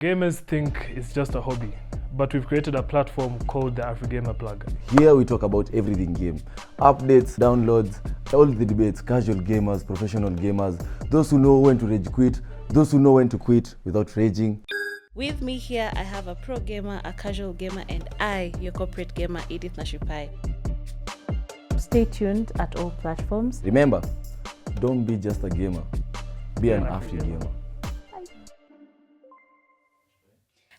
Gamers think it's just a hobby, but we've created a platform called the Afrigamer Plug. Here we talk about everything game. Updates, downloads, all the debates, casual gamers, professional gamers, those who know when to rage quit, those who know when to quit without raging. With me here, I have a pro gamer, a casual gamer, and I, your corporate gamer, Edith Nashipae. Stay tuned at all platforms. Remember, don't be just a gamer, be an Afrigamer.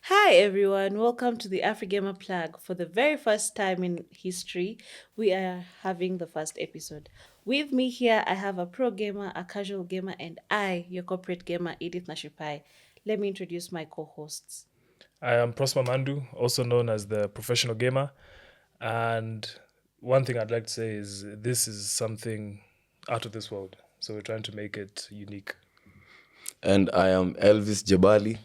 Hi everyone, welcome to the Afrigamer Plug. For the very first time in history, we are having the first episode. With me here, I have a pro gamer, a casual gamer, and I, your corporate gamer, Edith Nashipae. Let me introduce my co-hosts. I am Prosper Mandu, also known as the professional gamer. And one thing I'd like to say is this is something out of this world. So we're trying to make it unique. And I am Elvis Jabali,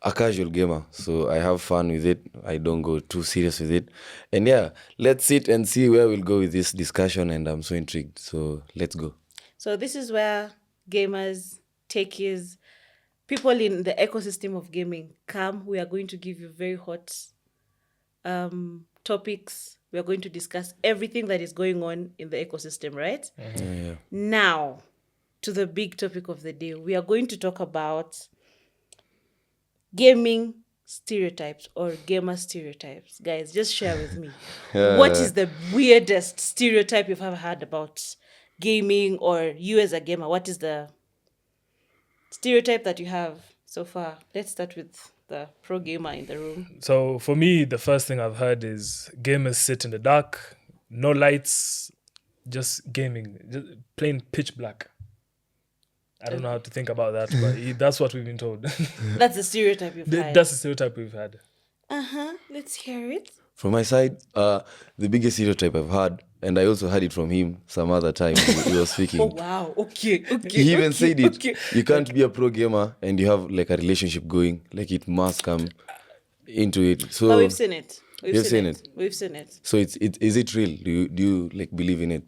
a casual gamer. So I have fun with it. I don't go too serious with it. And yeah, let's sit and see where we'll go with this discussion. And I'm so intrigued. So let's go. So this is where gamers, techies, people in the ecosystem of gaming come. We are going to give you very hot topics. We are going to discuss everything that is going on in the ecosystem, right? Yeah. Now, to the big topic of the day. We are going to talk about gaming stereotypes or gamer stereotypes. Guys, just share with me. What is the weirdest stereotype you've ever heard about gaming, or you as a gamer? What is the stereotype that you have so far? Let's start with the pro gamer in the room. So for me, the first thing I've heard is gamers sit in the dark, no lights, just gaming, just plain pitch black. I don't know how to think about that, but that's what we've been told. That's the stereotype you've had. That's the stereotype we've had. Let's hear it. From my side, the biggest stereotype I've had, and I also heard it from him some other time he was speaking. Oh, wow. Okay. He even said it. You can't be a pro gamer and you have like a relationship going. Like it must come into it. So But we've seen it. You've seen it? We've seen it. So is it real? Do you like believe in it?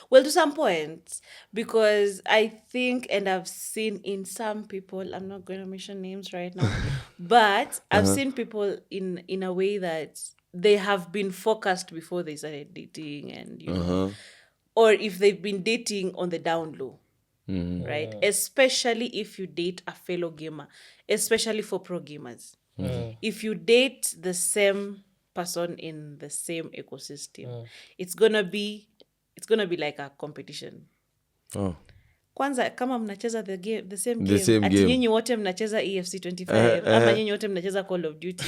Well, to some point, because I think, and I've seen in some people, I'm not going to mention names right now, but I've seen people in a way that they have been focused before they started dating, and you know, or if they've been dating on the down low, right? Especially if you date a fellow gamer, especially for pro gamers. If you date the same person in the same ecosystem, it's gonna be like a competition. Kwanza kama mnacheza the same game, ati nyinyi wote mnacheza EFC 25 ama nyinyi wote mnacheza Call of Duty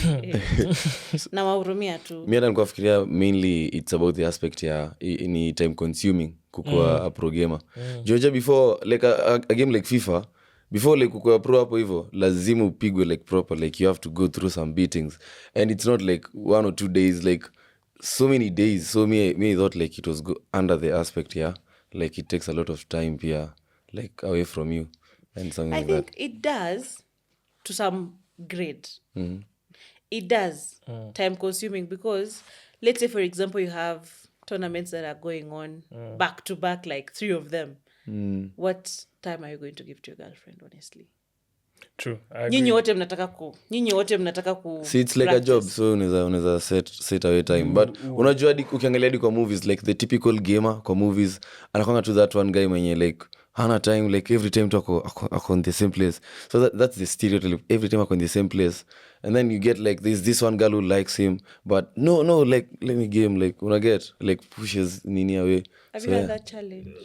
na wahurumia tu. Mimi nilikuwa fikiria mainly it's about the aspect ya ni time consuming kukua a pro gamer. Joja before like a game like FIFA, before like kukua pro hapo hivyo lazima upigwe like proper, like you have to go through some beatings, and it's not like 1 or 2 days, like so many days. So me thought like it was under the aspect, yeah, like it takes a lot of time here, like away from you and something I like think that. it does to some grade. It does time consuming, because let's say for example you have tournaments that are going on back to back, like 3 of them. What time are you going to give to your girlfriend, honestly? True. I agree. Nyinyi wote mnataka ku See, it's like practice. a job, so unaweza set away time. But unajua ukiangalia hadi kwa movies, like the typical gamer kwa movies anakwanga to that one guy mwenye like hana time, like every time to ako on the same place. So that's the stereotype. Every time ako on the same place, and then you get like this one girl who likes him, but no, like let me game, like una get like pushes nini away. Have So, you had yeah. that challenge?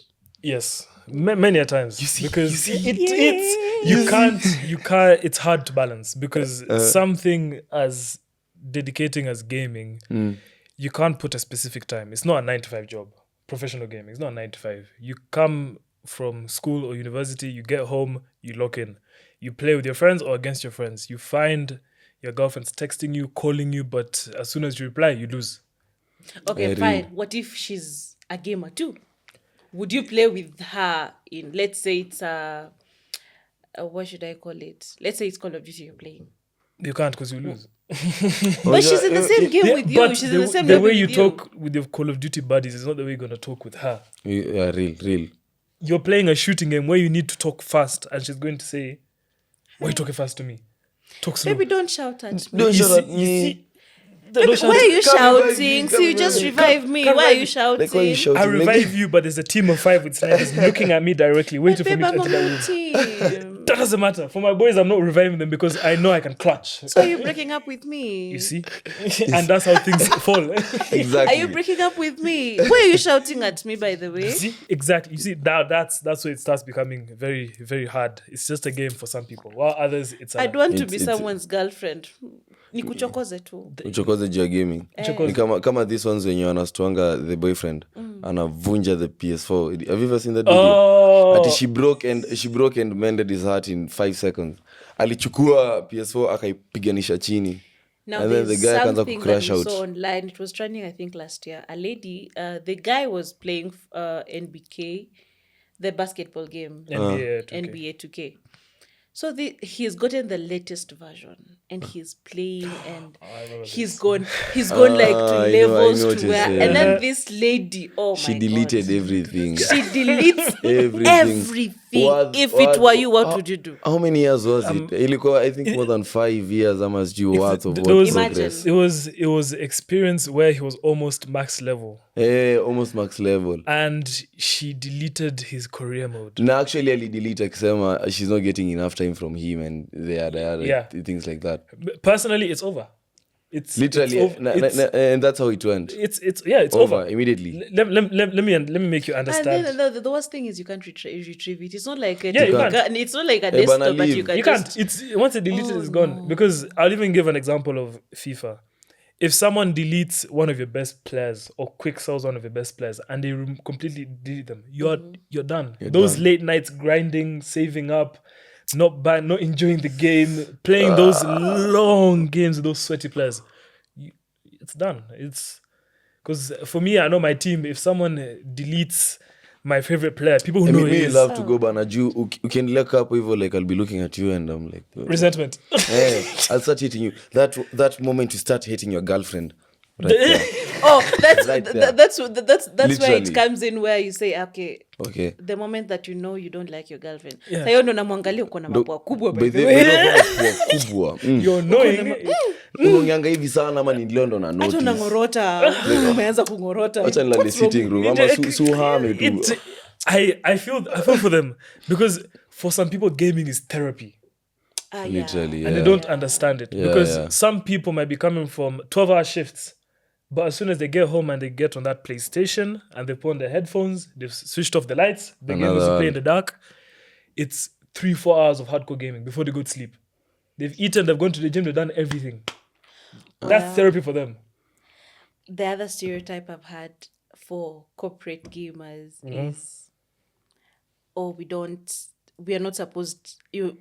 Yes, many a times. Because you can't. It's hard to balance because something as dedicating as gaming, you can't put a specific time. It's not a 9 to 5 job. Professional gaming, it's not a 9 to 5. You come from school or university, you get home, you lock in, you play with your friends or against your friends. You find your girlfriend's texting you, calling you, but as soon as you reply, you lose. Okay, fine. What if she's a gamer too? Would you play with her in, let's say it's what should I call it? Let's say it's Call of Duty you're playing. You can't because you lose. But she's in the same game with you. But She's in the same the level way you with talk with your Call of Duty buddies is not the way you're going to talk with her. Yeah, real. You're playing a shooting game where you need to talk fast, and she's going to say, why are you talking fast to me? Talk slow. Baby, don't shout at me. Don't shout at You me. see, Baby, don't shout why are you Come revive shouting? me, So come you just revive revive me. come Why are revive you me. shouting? Like, why you shouting? I revive you, but there's a team of 5 with snipers looking at me directly, waiting for Babe, me to I'm enter on that your room. team. That doesn't matter. For my boys, I'm not reviving them because I know I can clutch. So are you breaking up with me? You see? And that's how things fall. Exactly. Are you breaking up with me? Why are you shouting at me, by the way? See? Exactly. You see, that's where it starts becoming very, very hard. It's just a game for some people. While others, it's I don't want to It's- be it's- someone's girlfriend. Nikuchokoze tu. uchokoze juu ya gaming ni kama this ones wenye wanastwanga the boyfriend anavunja the PS4. Have you ever seen that video? Oh. Ati she broke and mended his heart in 5 seconds. Alichukua PS4 akaipiganisha chini. Now And then there's the guy akaanza something that kucrash we out. saw online. It was trending, I think, last year. A lady, the guy was playing NBK, the basketball game, NBA 2K. NBA 2K. So he's gotten the latest version, and he's playing, and he's gone like to I know levels what to you're where, saying. and then this lady, oh She my deleted God. everything. She deletes everything. If it were you, what would you do? How many years was it? Ilikuwa, I think more than 5 years. I must do worth of There what was- progress. it was experience where he was almost max level, Almost max level. and she deleted his career mode. Na actually alidelete akisema she's not getting enough time from him and the other Yeah. things like that. Personally, it's over. It's Literally, it's over. and that's how it went. It's over. Immediately. Let me make you And understand. then the worst thing is you can't retrieve it. It's not like a Yeah, you it's not like a Hey, desktop, bana, but you leave. can You just can't. It's once it deleted, it's gone. Because I'll even give an example of FIFA. If someone deletes one of your best players or quick sells one of your best players and they completely delete them, you're done. Those done. late nights grinding, saving up, not enjoying the game, playing those long games with those sweaty players, it's done. It's because for me, I know my team. If someone deletes my favorite player, people who I know mean, he me is love to go bana juu ukiendelea hapo hivyo, like I'll be looking at you and I'm like resentment. I'll start hating you. That moment you start hating your girlfriend. Right there. Oh, that's Right there. that's where it Literally. comes in, where you say, okay, Okay. the moment that you know you don't like your girlfriend. Yeah. Sasa hiyo ndo namwangalia uko na mapua kubwa by By the the way. way, kubwa. You're knowing. Unaongeanga hivi sana ama ni London na Hata notice. unangorota, umeanza kungorota. Acha nilale What's wrong? sitting room ama suhame tu. I feel for them because for some people gaming is therapy. Yeah. Literally, And yeah. they don't understand it Yeah, because yeah. some people might be coming from 12-hour shifts, but as soon as they get home and they get on that PlayStation and they put on their headphones, they've switched off the lights, the game is Another playing in the dark, it's 3-4 hours of hardcore gaming before they go to sleep. They've eaten, they've gone to the gym, they've done everything. That's therapy for them. The other stereotype I've had for corporate gamers is, we are not supposed, you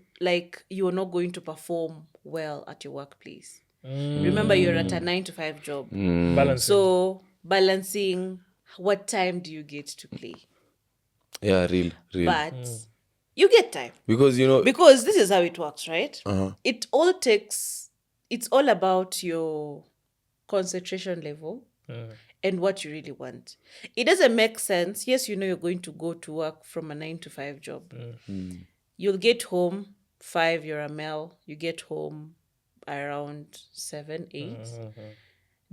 are not going to perform well at your workplace. Remember, you're at a 9 to 5 job. Balancing. So balancing, what time do you get to play? Yeah, real. But you get time. Because Because this is how it works, right? Uh-huh. It's all about your concentration level and what you really want. It doesn't make sense. Yes, you're going to go to work from a 9 to 5 job. You'll get home 5, you're a male. You get home around 7, 8.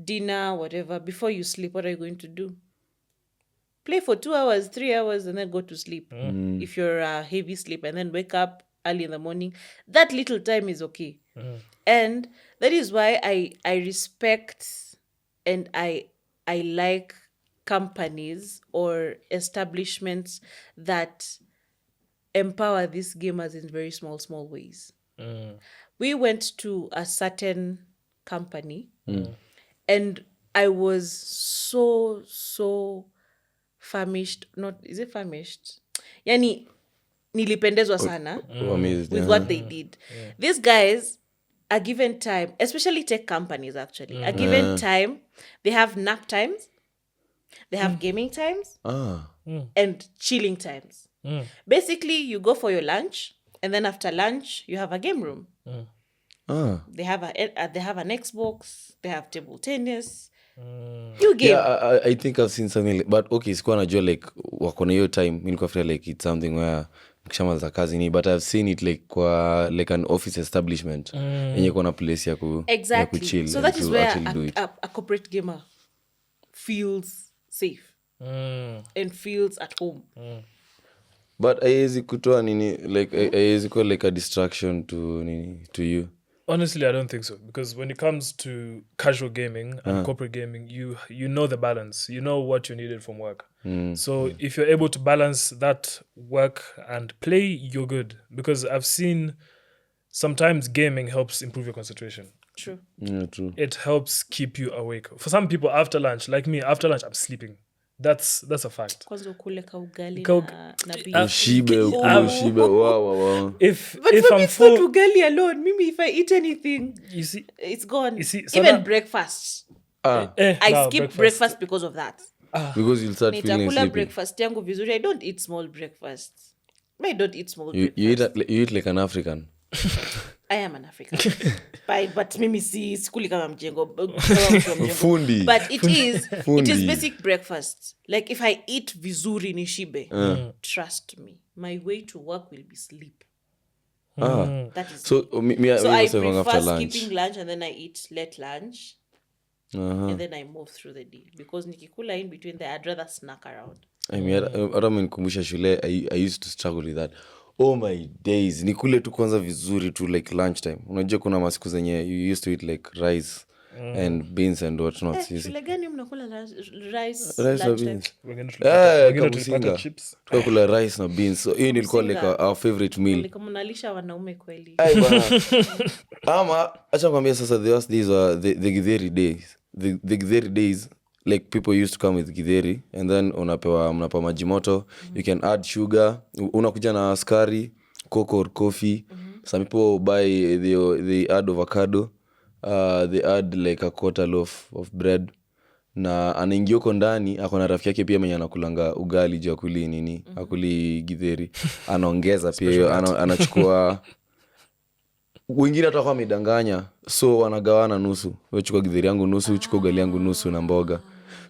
Dinner, whatever. Before you sleep, what are you going to do? Play for 2 hours, 3 hours, and then go to sleep. If you're a heavy sleep, and then wake up early in the morning, that little time is okay. And that is why I respect and I like companies or establishments that empower these gamers in very small ways. We went to a certain company and I was so famished. Is it famished? Yani, nilipendezwa sana amazed, with yeah. what they did. These guys are given time, especially tech companies actually, are given time. They have nap times, they have gaming times, and chilling times. Basically, you go for your lunch, and then after lunch, you have a game room. They have an Xbox, they have table tennis. You game. Yeah, I think I've seen something but okay, sikuwa najua like wako na hiyo time. Mimi nilikuwa feel like it's something where kishamaliza kazi ni, but I've seen it like kwa like an office establishment yenye kuna place ya kuchill, so that is where do it. a corporate gamer feels safe and feels at home. But haiwezi kutoa nini like haiwezi kuwa like a distraction to you. Honestly, I don't think so, because when it comes to casual gaming and corporate gaming, you know the balance. You know what you needed from work. So if you're able to balance that work and play, you're good. Because I've seen sometimes gaming helps improve your concentration. True. Yeah, true. It helps keep you awake. For some people, after lunch, like me, after lunch, I'm sleeping. That's a fact. Kwanza ukule ka ugali na beef. Ushibe. Wow. But If for me, I'm it's not full, ugali alone. Mimi, if I eat anything, you see, it's gone. You see, so even now- breakfast. I Skip breakfast because of that. Because you'll start feeling Nitakula sleepy. breakfast yangu vizuri. I don't eat small breakfasts. I don't eat small You breakfast. eat like an African. I am an African. But mimi sikuli kama mjengo. Kama mtu wa mjengo. Fundi. But it is Fundi. basic breakfast. Like if I eat vizuri nishibe, trust me, my way to work will be sleep. That is So me so I also prefer after lunch. skipping lunch and then I eat late lunch. And then I move through the day. Because nikikula in between there, I'd rather snack around. I mean, hata mnikumbusha shule, I used to struggle with that. Oh my days, nikule tu kwanza vizuri tu like lunchtime. Unajua kuna masiku zenye you used to eat like rice and beans and what not. Shule gani mnakula rice Rice na lunchtime? beans. wengine Kabusinga. tulipata chips. Tukakula rice na beans. So hiyo nilikuwa like our favorite meal. Like mnalisha wanaume kweli. Ai bana. Ama acha kwambia sasa these were the githeri days. The githeri days, like people used to come with githeri and then mnapewa maji moto. You can add sugar. Unakuja na askari, cocoa or coffee. Some people buy they add avocado. They add like a quarter loaf of bread. Na anaingia huko ndani akona rafiki yake pia mwenye anakulanga ugali juu akuli nini akuli githeri anaongeza pia hiyo anachukua wengine hata kwa midanganya so wanagawana nusu wewe chukua githeri yangu nusu chukua ugali yangu nusu na mboga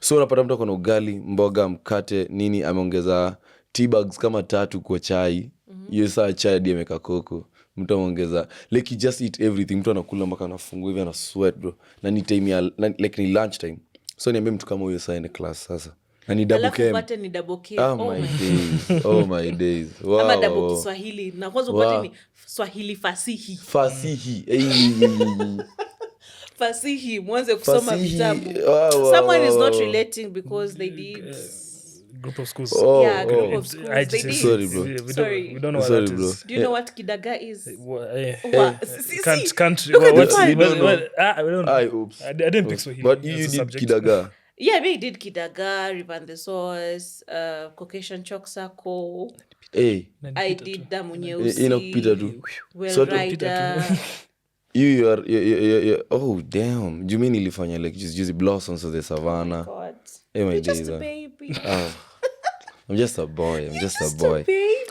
so unapata mtu akona ugali mboga mkate nini ameongeza tea bags kama 3 kwa chai hiyo saa chai hadi ameka koko mtu ameongeza like he just eat everything mtu anakula mpaka anafungua hivi ana sweat bro na ni time ya like ni lunch time. So niambie mtu kama huyo saa class sasa. Na ni double Alafu cam. upate ni double cam. Oh my days. Oh my days. Wow. Ama double Kiswahili. Na kwanza upate ni Swahili fasihi. Fasihi. Fasihi. Mwanze kusoma Fasihi. vitabu. Wow. Someone is not relating because they did... Group of schools. group of schools. I They just- did. Sorry, bro. We don't know what Sorry, that bro. is. Do you know what kidaga is? Can't. Look at What's the We don't know. we don't know. I oops. I didn't pick Swahili. But as you a did subject. kidaga. Yeah, we did kidaga, Rivan the Sauce, Caucasian Chalk Circle. Hey. I did damu nyeusi. Inakupita tu. Well Sort of Rider. You oh damn. You mean ilifanya like just blossoms of the savannah. God. Hey my You're days. just a baby. I'm just a boy. I'm just a boy.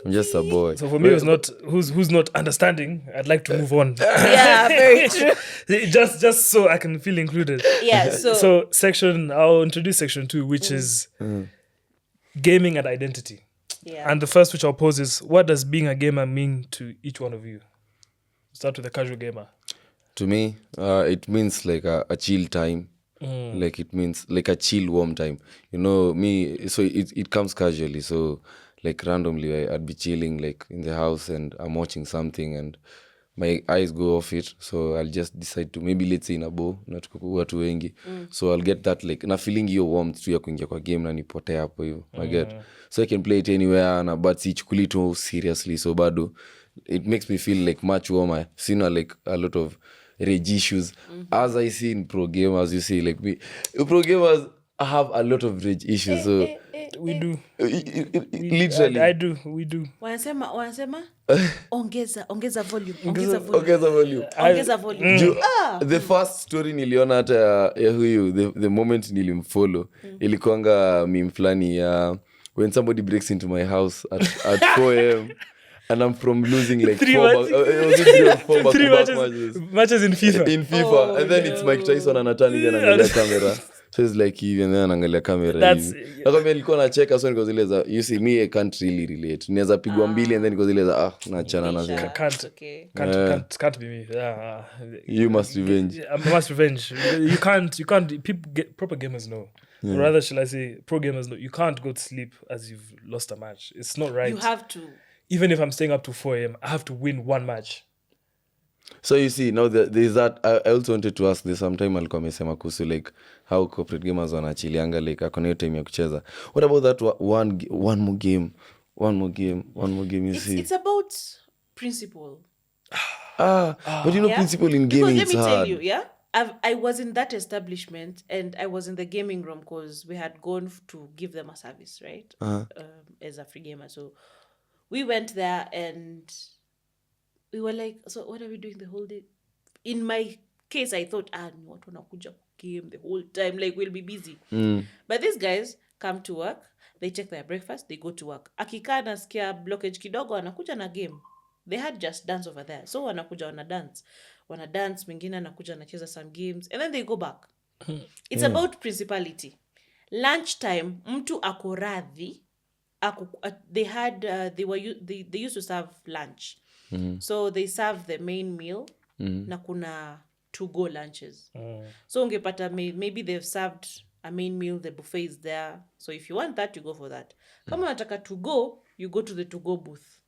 I'm just a boy. So for me, it's not who's not understanding. I'd like to move on. Yeah, very true. just so I can feel included. Yeah, so I'll introduce section 2, which is gaming and identity. yeah. And the first which I'll pose is, what does being a gamer mean to each one of you? Start with the casual gamer. To me, it means like a chill time. Like it means like a chill, warm time. You know, me, so it comes casually. So like randomly, I'd be chilling like in the house and I'm watching something and my eyes go off it. So I'll just decide to maybe let's say in a bow, not watu wengi. So I'll get that like, na feeling hiyo warmth tu ya kuingia kwa game na nipotea hapo hivyo. I get. So I can play it anywhere na but sichukuli tu seriously. So bado, it makes me feel like much warmer. Sina like a lot of rage issues. As I see in pro gamers, you see like me. Pro gamers have a lot of rage issues. So We do. literally. I do. We do. Wanasema ongeza volume. Ongeza volume. Ongeza volume. The first story niliona hata ya huyu the moment nilimfollow ilikuanga meme flani ya when somebody breaks into my house at 4 a.m. and I'm from losing like 3 or 4 matches in FIFA. In FIFA. And then it's Mike Tyson and Nathan again and the camera. So it's like hivi and then anaangalia kamera That's- hivi. Nakwambia nilikuwa nacheka so niko zile za you see me I can't really relate. Naweza pigwa mbili and then niko zile za naachana na zile. It's okay. Can't be me. You must revenge. I must revenge. You can't. People get proper gamers know. Or rather, shall I say, pro gamers know. You can't go to sleep as you've lost a match. It's not right. You have to. Even if I'm staying up to 4 a.m., I have to win one match. So you see now there's that I also wanted to ask this sometime alikuwa amesema kuhusu like how corporate gamers wanachilianga like akona hiyo time ya kucheza. What about that one more game you see? It's about principle. But you know principle in Because gaming let it's me hard. tell you, yeah, I was in that establishment and I was in the gaming room because we had gone to give them a service, right? As Afrigamer. So we went there and we were like, so what are we doing the whole day? In my case, I thought, ni watu wanakuja game the whole time, like we'll be busy. But these guys come to work, they take their breakfast, they go to work. Akikaa nasikia blockage kidogo, wanakuja na game. They had just dance over there. So wanakuja wana dance, mwingine anakuja anacheza some games, and then they go back. It's about principality. Lunchtime, mtu ako radhi, they used to serve lunch. So they serve the main meal na kuna to-go lunches. So ungepata maybe they've served a main meal, the buffet is there. So if you want that, you go for that. Kama unataka to go, you go to the to-go booth.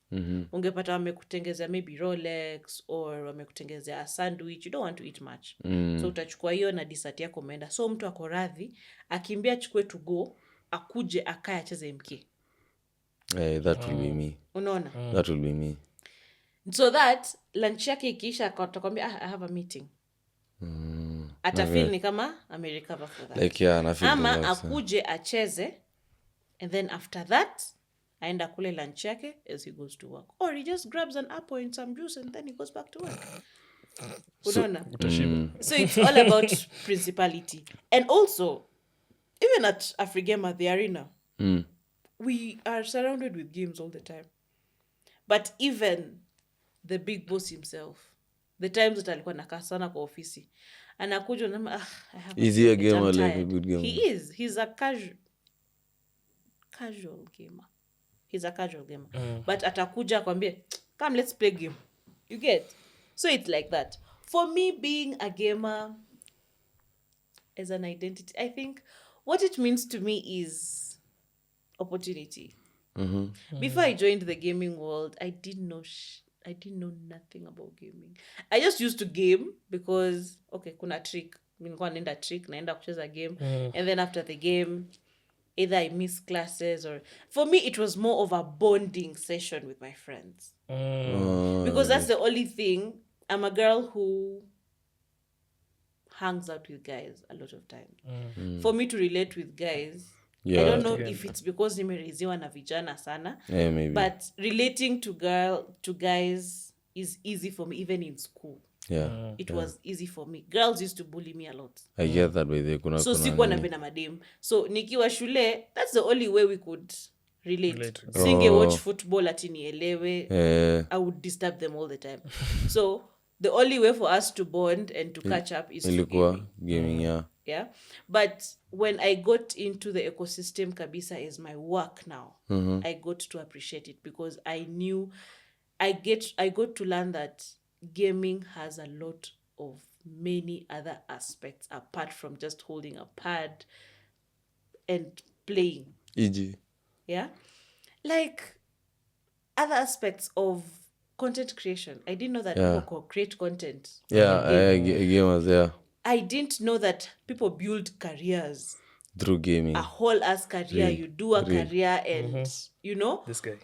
Ungepata wamekutengezea maybe Rolex or wamekutengezea a sandwich. You don't want to eat much. So utachukua hiyo na dessert yako umeenda. So mtu ako radhi, akimbia chukue to go, akuje akaya acheze MK. That will be me. Unaona? That will be me. So that lunch yake ikiisha atakwambia I have a meeting. Atafeel ni kama amerecover for that. Like na feel ama relaxed, akuje acheze and then after that aenda kule lunch yake as he goes to work, or he just grabs an apple and some juice and then he goes back to work. Unaona? So it's all about principality. And also even at Afrigamer the arena, we are surrounded with games all the time. But even the big boss himself, the times that alikuwa nakaa sana kwa ofisi, anakuja na I have is he a meeting, gamer I'm like a tired. good gamer? He is. He's a casual gamer. He's a casual gamer. But atakuja akwambie, come let's play game. You get? So it's like that. For me, being a gamer as an identity, I think what it means to me is opportunity. Before I joined the gaming world, I didn't know nothing about gaming. I just used to game because kuna trick. Nilikuwa naenda trick, naenda kucheza game, and then after the game, either I miss classes or for me it was more of a bonding session with my friends. Because that's the only thing. I'm a girl who hangs out with guys a lot of times. For me to relate with guys, I don't know if it's because nimereziwa na vijana sana, maybe. but relating to guys is easy for me even in school. It was easy for me. Girls used to bully me a lot. I get that way there. So sikuwa napenda madem. So nikiwa shule, that's the only way we could relate. Singe watch football ati nielewe. I would disturb them all the time. So the only way for us to bond and to catch up is through gaming. Yeah. But when I got into the ecosystem kabisa as my work now, I got to appreciate it because I knew I got to learn that gaming has a lot of many other aspects apart from just holding a pad and playing. E.g. Yeah. Like other aspects of content creation. I didn't know that people create content. Gamers, I didn't know that people build careers through gaming. A whole ass career. You do a career and you know this guy.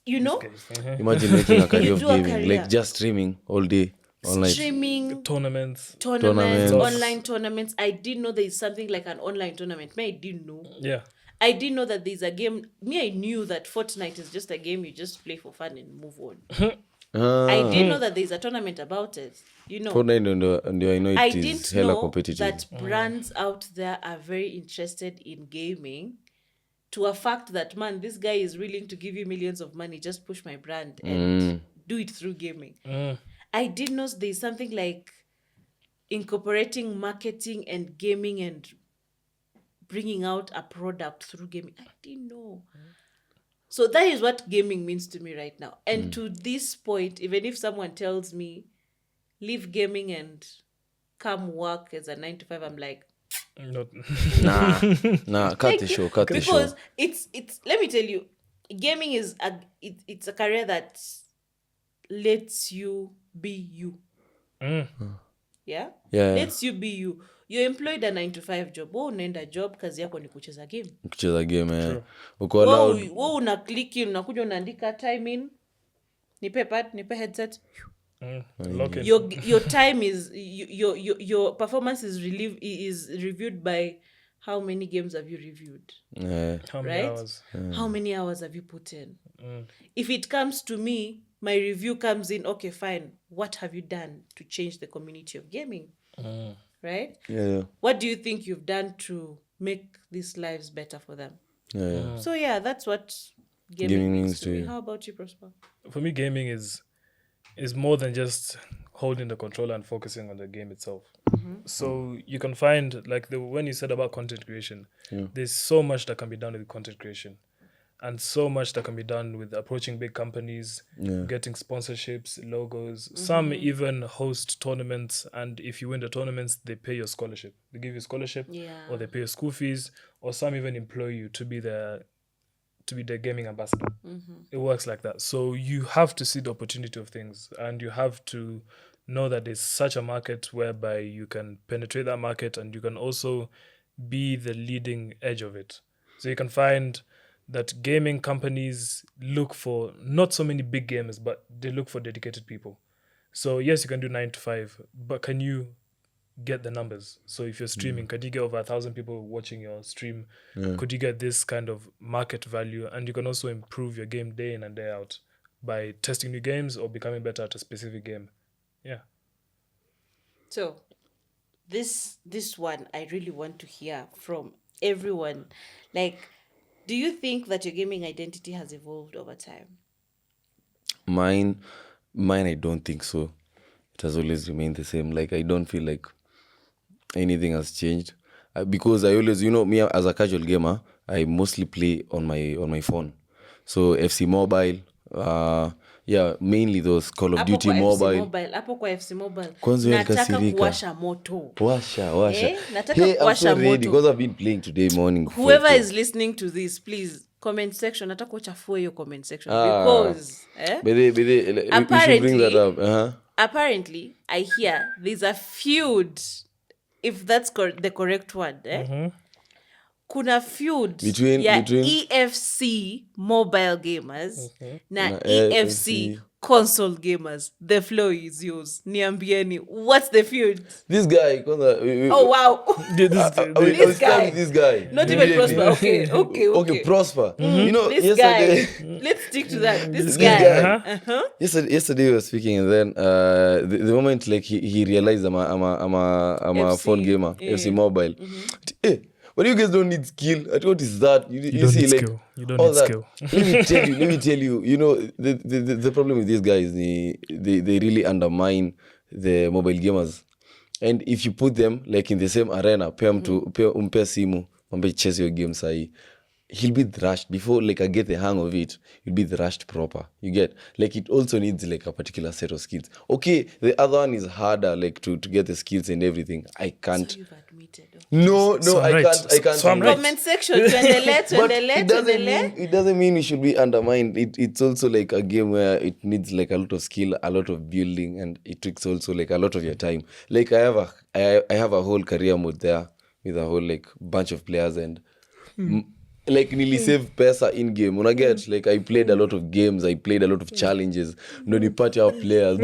Imagine making a career of do a gaming, career. like just streaming all day online. Streaming, Tournaments. online tournaments. I didn't know there is something like an online tournament. I didn't know. Yeah. I didn't know that there's a game. I knew that Fortnite is just a game you just play for fun and move on. I didn't know that there's a tournament about it. Fortnite and I know it is hella competitive. That brands out there are very interested in gaming to a fact that, man, this guy is willing to give you millions of money, just push my brand and do it through gaming. I didn't know there's something like incorporating marketing and gaming and bringing out a product through gaming. I didn't know. So that is what gaming means to me right now. And to this point, even if someone tells me, leave gaming and come work as a 9 to 5, I'm like, Not, Nah, cut the show. because it's let me tell you, gaming is it's a career that lets you be you. Yeah? Lets you be you. You're employed a 9 to 5 job. Wewe unaenda job, kazi yako ni kucheza game. Kucheza game, uko allowed. Wewe una click in, unakuja unaandika time in. Nipe pad, nipe headset. lock it. Your time is your performance is reviewed by how many games have you reviewed, How many right? hours? How many hours have you put in? If it comes to me, my review comes in, okay, fine, what have you done to change the community of gaming, right? What do you think you've done to make these lives better for them? So yeah, that's what gaming means to me. How about you, Prosper? For me, gaming is more than just holding the controller and focusing on the game itself. So you can find, like when you said about content creation, there's so much that can be done with content creation, and so much that can be done with approaching big companies, getting sponsorships, logos. Some even host tournaments, and if you win the tournaments, they pay your scholarship. They give you a scholarship, or they pay your school fees, or some even employ you to be the gaming ambassador. It works like that. So you have to see the opportunity of things, and you have to know that there's such a market whereby you can penetrate that market, and you can also be the leading edge of it. So you can find that gaming companies look for not so many big gamers, but they look for dedicated people. So yes, you can do 9 to 5, but can you get the numbers? So if you're streaming, could you get over 1,000 people watching your stream? Could you get this kind of market value? And you can also improve your game day in and day out by testing new games or becoming better at a specific game. Yeah. So this one I really want to hear from everyone. Like, do you think that your gaming identity has evolved over time? Mine, I don't think so. It has always remained the same. Like, I don't feel like anything has changed. Because I always, me as a casual gamer, I mostly play on my phone. So FC Mobile, mainly those Call of Duty Mobile. Hapo kwa FC Mobile. Kwanza nataka kuwasha moto. Washa. Nataka kuwasha I'm so ready moto. because I've been playing today morning. Whoever is listening to this, please comment section. Nataka kuchafua your comment section because we should bring that up. Apparently, I hear there's a feud, if that's the correct word. Kuna feud between EFC mobile gamers na EFC console gamers. The floor is yours. Niambieni, what's the feud? This guy. Oh wow. This guy. Not even Prosper. Okay. Prosper. This yesterday, guy. Let's stick to that. This guy. Yesterday we were speaking, and then the moment like he realized I'm a phone gamer, FC Mobile. Hey, but you guys don't need skill. What is that? You see, like skill. You don't all need that. skill. Let me tell you. The problem with these guys, they really undermine the mobile gamers. And if you put them like in the same arena, umpe simu, umpe chase your game sahi, he'll be thrashed before like I get the hang of it. He'll be thrashed proper. You get like it also needs like a particular set of skills. Okay, the other one is harder like to get the skills and everything. I can't. So you've admitted. No, So I right. can't. So I'm right. Comment section. It doesn't mean it should be undermined. It's also like a game where it needs like a lot of skill, a lot of building, and it takes also like a lot of your time. Like I have a whole career mode there with a whole like bunch of players and like nearly save pesa in game. When I get like I played a lot of games, I played a lot of challenges. No, the party of players.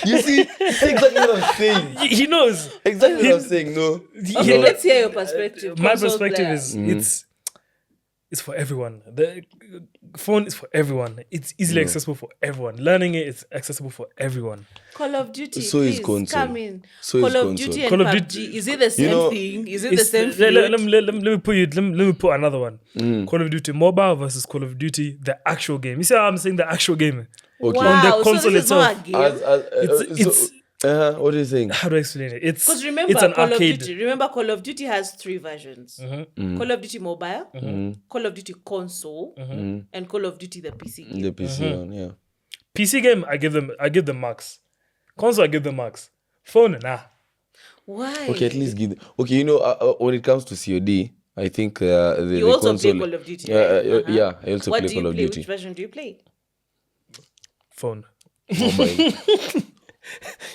You see exactly what I'm saying. He knows Exactly what I'm saying. No. Okay, let's hear your perspective. My Console perspective player. is it's for everyone. The phone is for everyone. It's easily accessible for everyone. Learning it is accessible for everyone. Call of Duty, So please is console. come in. So Call is of console. Duty and Call of PUBG, Duty- is it the same know, thing? Is it the It's- same let, let, feud? let me put another one. Call of Duty Mobile versus Call of Duty the actual game. You see how I'm saying the actual game? Okay. Wow, on the console so this is not itself. a game. It's What are you saying? How do I explain it? Because remember, it's an Call arcade. of Duty. Remember, Call of Duty has 3 versions: Call of Duty Mobile, Call of Duty Console, and Call of Duty the PC game. The PC one, yeah. PC game, I give them marks. Console, I give them marks. Phone, nah. Why? Okay, at least give. Okay, when it comes to COD, I think the You also console, play Call of Duty, right? Yeah, I also What play do you Call of play? Duty. Which version do you play? Phone. Mobile.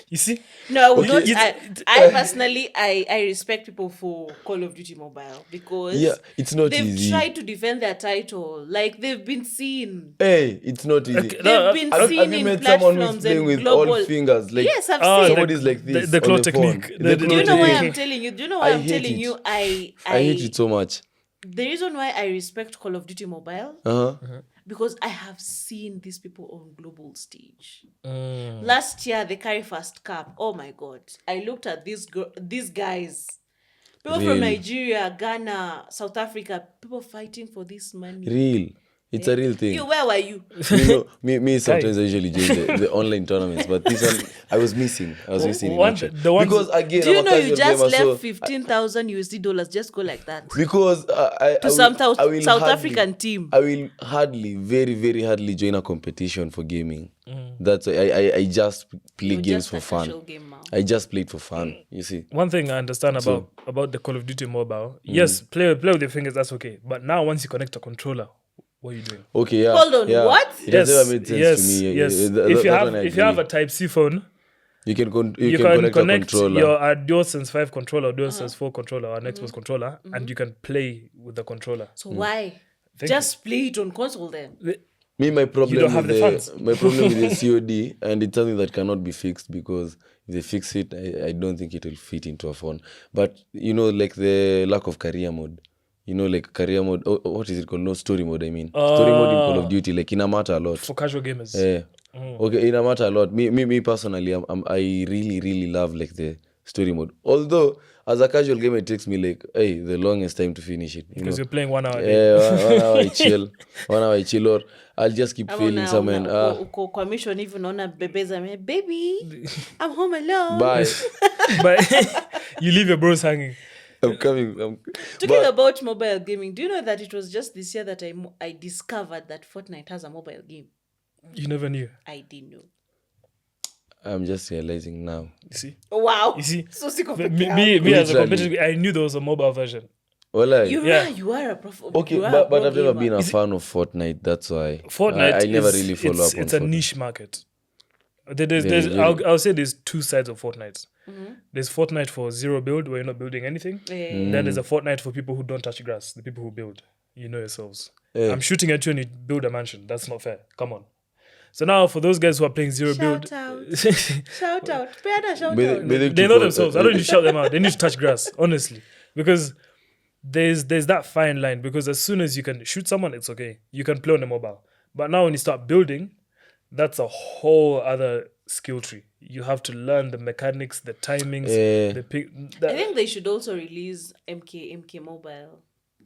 You see? No, I would Okay, not. I personally, I respect people for Call of Duty Mobile because Yeah, it's not they've easy. tried to defend their title. Like they've been seen. Hey, it's not easy. Okay, They've been Have seen you in met someone who's platforms playing and with global. all fingers? Like, Yes, I've seen. somebody's like this. the claw on the phone. technique. The Do Do you claw know why technique. I'm telling you? Do you know why I I'm hate telling it. you? I hate it so much. The reason why I respect Call of Duty Mobile because I have seen these people on global stage. Last year, the Carry Fast Cup. Oh my God! I looked at these guys. People from Really? Nigeria, Ghana, South Africa. People fighting for this money. Real. It's a real thing. You, where were you? Me sometimes I usually join the online tournaments, but this one I was missing. In One- action. the ones- Because again, Do you I'm a know you casual just gamer, left so $15,000 USD just go like that because to some South African team? I will hardly, very, very hardly join a competition for gaming. That's why I just play You're games just for a fun. casual gamer. I just play it for fun. You see. One thing I understand about the Call of Duty mobile, yes, play with your fingers, that's okay. But now once you connect a controller, what are you doing? Okay, yeah. Hold on, yeah. what? It has never made sense yes, to me. yes. If you have a Type C phone, you can you connect a connect controller. your DualSense 5 controller, or DualSense 4 controller, or an Xbox controller, and you can play with the controller. So why? Thank Just play it on console then. Me, my problem don't have with the funds. my problem with the COD, and it's something that cannot be fixed because if they fix it, I don't think it will fit into a phone. But like the lack of career mode. Like career mode. What is it called? No, story mode. I mean, story mode in Call of Duty, like in a matter a lot. For casual gamers. Yeah. Okay, in a matter a lot. Me personally, I really, really love like the story mode. Although as a casual gamer, it takes me like the longest time to finish it. Because you're playing 1 hour a day. Yeah, 1 hour I chill. 1 hour I chill, or I'll just keep failing somewhere. And, uko kwa mission hivi unaona bebeza me baby I'm home alone. bye. But you leave your bros hanging. I'm coming. Talking about mobile gaming, do you know that it was just this year that I discovered that Fortnite has a mobile game? You never knew. I didn't know. I'm just realizing now. You see? Wow. You see? So sick of Me, it. me as a Literally. competitor, I knew there was a mobile version. Well, You are a prof. okay, you are a but pro I've never gamer. been a fan of Fortnite. That's why Fortnite I never is, really follow up on it's a Fortnite. niche market. Very. I'll say there's 2 sides of Fortnite. There's Fortnite for zero build, where you're not building anything. Yeah. Then there's a Fortnite for people who don't touch grass, the people who build. You know yourselves. Yeah. I'm shooting at you and you build a mansion. That's not fair. Come on. So now for those guys who are playing zero build, Shout out. Shout out. Better shout But out. they know themselves. I don't need to shout them out. They need to touch grass, honestly. Because there's that fine line. Because as soon as you can shoot someone, it's okay. You can play on the mobile. But now when you start building, that's a whole other skill tree. You have to learn the mechanics, the timings, the I think they should also release MK Mobile.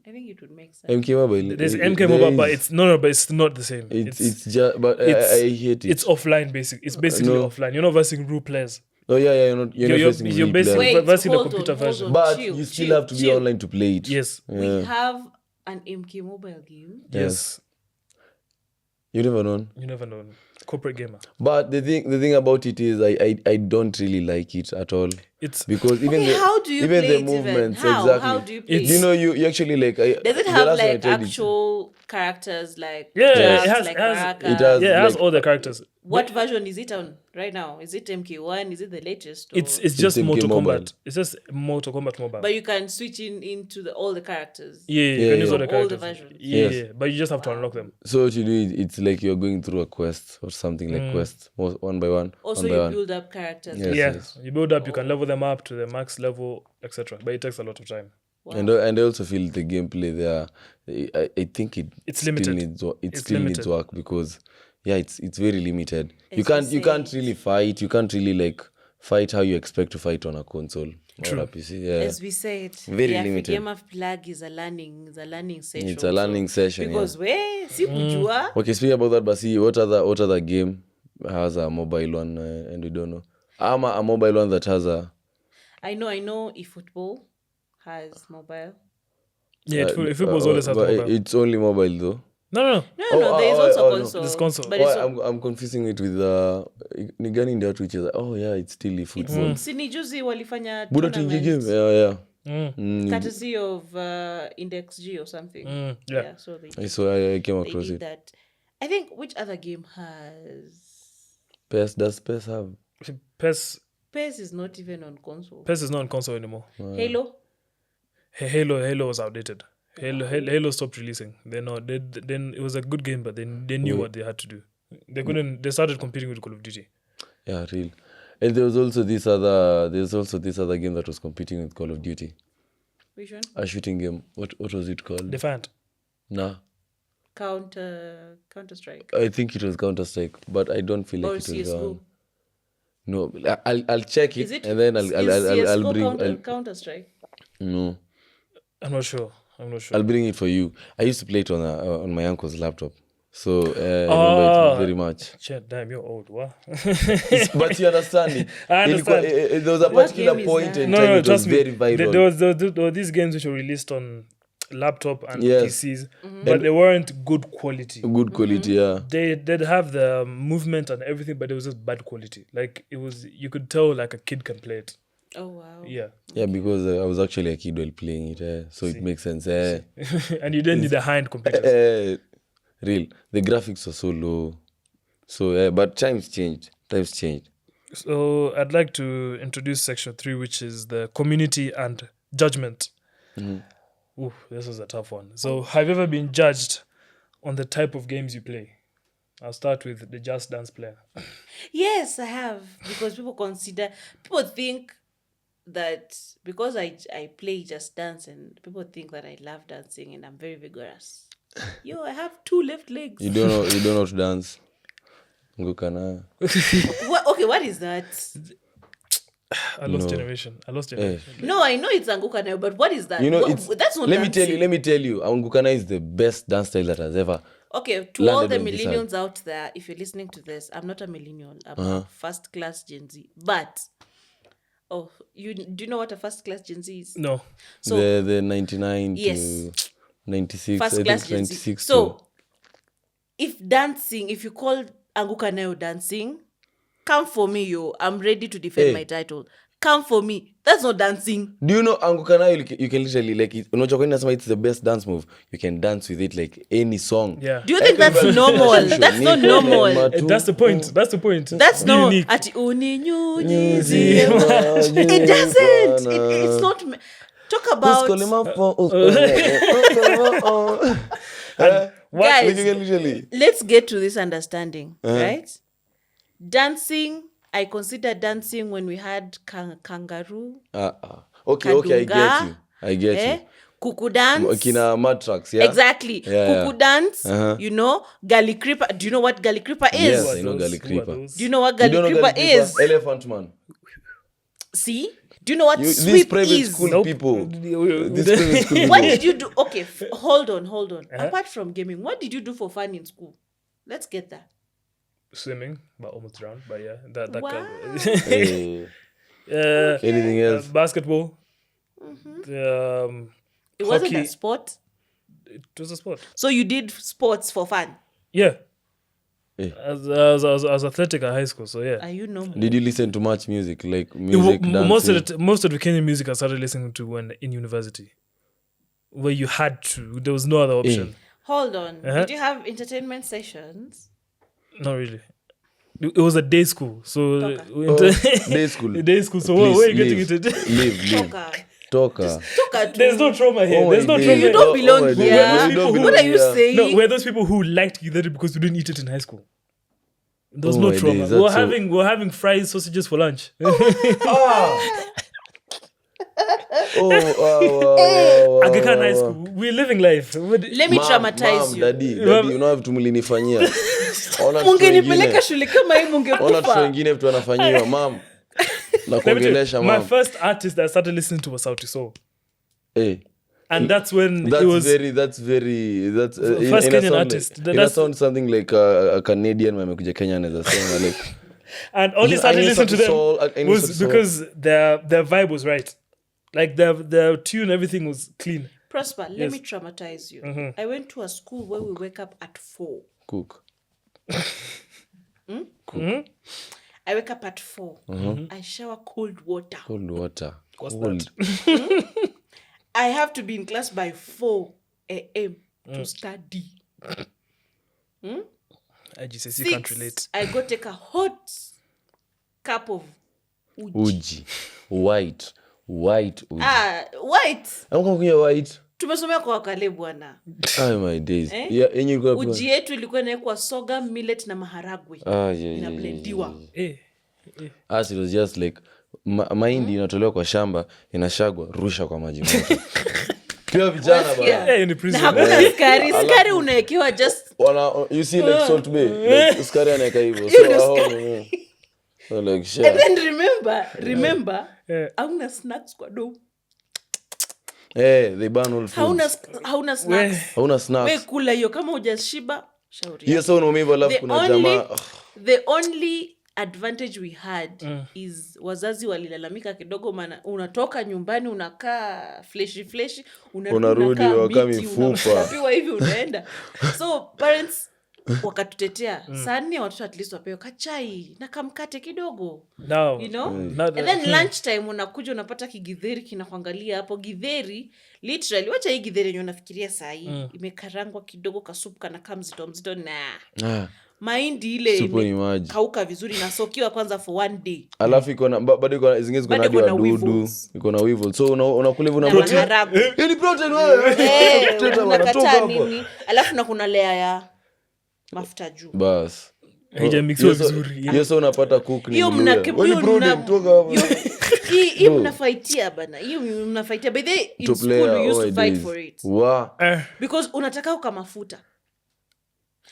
I think it would make sense. MK Mobile. There's there MK Mobile, but is- it's but it's not the same. it's just. But it's- I hate it. It's offline, basically. It's basically No. offline. You're not versing real players. Oh yeah, you're not facing you're real basically players. versing the hold computer on, hold version. on. But Chill, you still chill, have to be chill. online to play it. Yes. We have an MK Mobile game. Yes. You never know. You never know. Corporate gamer. But the thing about it is, I don't really like it at all. It's Because even Okay, the how do you even play the it even? movements How? exactly. How do you play It's- it? You actually like. Does it the have last time I like tried it- actual characters like Yeah, Jax, it has- like it has- Baraka? it has- yeah, it has like- all the characters. What version is it on right now? Is it MK1? Is it the latest? Or? It's just MK Mortal Mobile. Kombat. It's just Mortal Kombat mobile. But you can switch into all the characters. yeah, you Yeah, can use yeah. all the All the characters. versions. Yeah, Yes. yeah, but you just have to unlock them. So what you do, it's like you're going through a quest or something like quest, one by one. Also, one by you one. build up characters. Yes. Yeah, you build up, you can level them up to the max level, etc. But it takes a lot of time. And I also feel the gameplay there. I think It's still limited. needs It's still needs limited. work because it's very limited. As You can't you can't said. really fight. You can't really like fight how you expect to fight on a console or a PC. Yeah. As we said, Very the limited. Afrigamer Plug is a learning session. It's a learning session. Because Yeah. si kujua. Okay, speaking about that, but see, what other game has a mobile one and we don't know? ama a mobile one that has a I know eFootball has mobile. Yeah, if it was always has but mobile. it's only mobile though. No. No, there is also no. console. There's console. But it's I'm confusing it with ni gani ndio which is it's still eFootball. Sini juzi walifanya Buda tuingie game. tournament Yeah. courtesy of Index G or something. Yeah. So they I came they across did it. that. I think which other game has Does PES have? PES is not even on console. PES is not on console anymore. Halo? Halo was outdated. Halo stopped releasing. Then it was a good game, but they knew what they had to do. They couldn't. They started competing with Call of Duty. Yeah, real. And there was also this other game that was competing with Call of Duty. Which one? A shooting game. What was it called? Defiant. Nah. Counter Strike. I think it was Counter-Strike, but I don't feel like Or it was. CS:GO. No, I'll check it, Is it? and then I'll CS:GO bring. Counter Strike. No, I'm not sure. I'll bring it for you. I used to play it on my uncle's laptop, so I remember it very much. Shit, damn, you're old. What? But you understand it. I understand. There was a What particular game is point that? in No, time it was trust me. very viral. There were these games which were released on laptop and Yes. PCs, but they weren't good quality. Good quality, yeah. They'd have the movement and everything, but it was just bad quality. Like you could tell like a kid can play it. Oh wow. Yeah. Yeah, because I was actually a kid while playing it, so it makes sense. And you didn't need a high-end computer. Real. The graphics are so low. So, but times changed. So I'd like to introduce section 3, which is the community and judgment. Ooh, this was a tough one. So have you ever been judged on the type of games you play? I'll start with the Just Dance player. Yes, I have. Because people think that because I play Just Dance and people think that I love dancing and I'm very vigorous. I have 2 left legs. You don't know how to dance. Ngukana. What is that? I lost generation. No, I know it's Anguka now, but what is that? You know, that's not let dancing. me tell you. Ngukana is the best dance style that has ever. Okay, to all the landed on this millennials out there, if you're listening to this, I'm not a millennial. I'm a first class Gen Z. But do you know what a first class Gen Z is? No. So the 99 yes. to 96. First I think class Gen 96. Z. So if you call Anguka Nayo dancing, come for me, yo. I'm ready to defend my title. Come for me. That's not dancing. Do you know Angukana? You can literally like it. It's the best dance move. You can dance with it like any song. Yeah. Do you think that's normal? That's not normal. That's the point. That's Be no. unique. It doesn't. It's not. Talk about guys. Literally. Let's get to this understanding, right? Dancing. I consider dancing when we had kangaroo. Okay, I get you. Kuku dance. Kina matrax, yeah. Exactly. Yeah. Kuku dance. Gully creeper. Do you know what gully creeper is? Yes, I know Gully Creeper. Do you know what gully creeper is? Elephant Man. See? Do you know what These sweep private is? school people. These private school people. What did you do? Okay, hold on. Apart from gaming, what did you do for fun in school? Let's get that. Swimming, but almost drowned. But yeah, that Wow. kind of, Anything else? basketball. It wasn't hockey. a sport. It was a sport. So you did sports for fun. Yeah. Eh. I was athletic at high school, so yeah. Are you normal? Did you listen to much music? Like music, dancing? Most of the Kenyan music I started listening to when in university, where you had to. There was no other option. Hold on. Did you have entertainment sessions? Not really. It was a day school, so Day school. Day school. So Please, where are you getting leave. it? Leave. Talker. There's no trauma here. Oh There's my no days. trauma. You don't belong my here. days. You don't belong What are you here. saying? No, we're those people who liked Githeri because we didn't eat it in high school. There was Oh no my trauma. days, We were that's so- having fries, sausages for lunch. Aga Khan High School. We're living life. Let me traumatize you. Daddy, unaona vitu mlinifanyia. Ona vitu Mungenipeleka wengine. shule kama hii Ona vitu mungekufa. wengine vitu wanafanyiwa, mam. Na Let me tell you, kuongelesha my mam. first artist that I started listening to was Sauti Sol. Eh. And that's when That's it was that's First Kenyan artist. It sounds something like a Canadian amekuja Kenya anaweza sema like And only started listening to them was was because their vibe was right. Like their tune, everything was clean. Prosper, let me traumatize you. I went to a school where we wake up at 4. Cook. I wake up at 4. I shower cold water. Cold water. What's Cold. that? I have to be in class by 4 a.m. to study. I just you can't relate. I go take a hot cup of Uji. White uji. White. Amka kunywa white. Tumesomea kwa wakale bwana. My days. Yeah, yenye ilikuwa uji yetu ilikuwa inaekwa soga, millet na maharagwe. Inablendiwa. It was just like mahindi inatolewa kwa shamba, inashagwa, rusha kwa maji moto. Pia vijana bana. Na hakuna skari. Skari unaekewa just you see like Salt Bay. Like, skari anaeka hivyo. So like shit. And then remember, hauna snacks kwa do. They ban all food. Hauna snacks. Hauna snacks. Wewe kula hiyo kama hujashiba, shauri. Yes, so unaumiva alafu kuna jamaa. The only advantage we had is wazazi walilalamika kidogo, maana unatoka nyumbani unakaa fleshi unarudi waka mifupa unapiwa hivi unaenda. So parents wakatutetea sana, watoto at least wapewe kachai na kamkate kidogo. No. You know? And then lunch time unakuja unapata kigitheri kinakuangalia hapo. Githeri literally, wacha hii githeri yenye unafikiria saa hii imekarangwa kidogo, kasupu kana kama mzito na mahindi ile kauka vizuri na sokiwa kwanza for one day. Alafu iko na bado iko zingine ziko na wadudu, iko na weevil. So unakula hivyo na protein. Ni protein wewe. Unakata nini? Alafu na kuna layer ya mafuta juu. Bas. Haijamixwa vizuri. Yes, unapata cook ni. Hiyo protein toka hapo. Hii mnafaitia bana. Hii mnafaitia. By the in school we used to fight for it. Wow. Because unataka uka mafuta.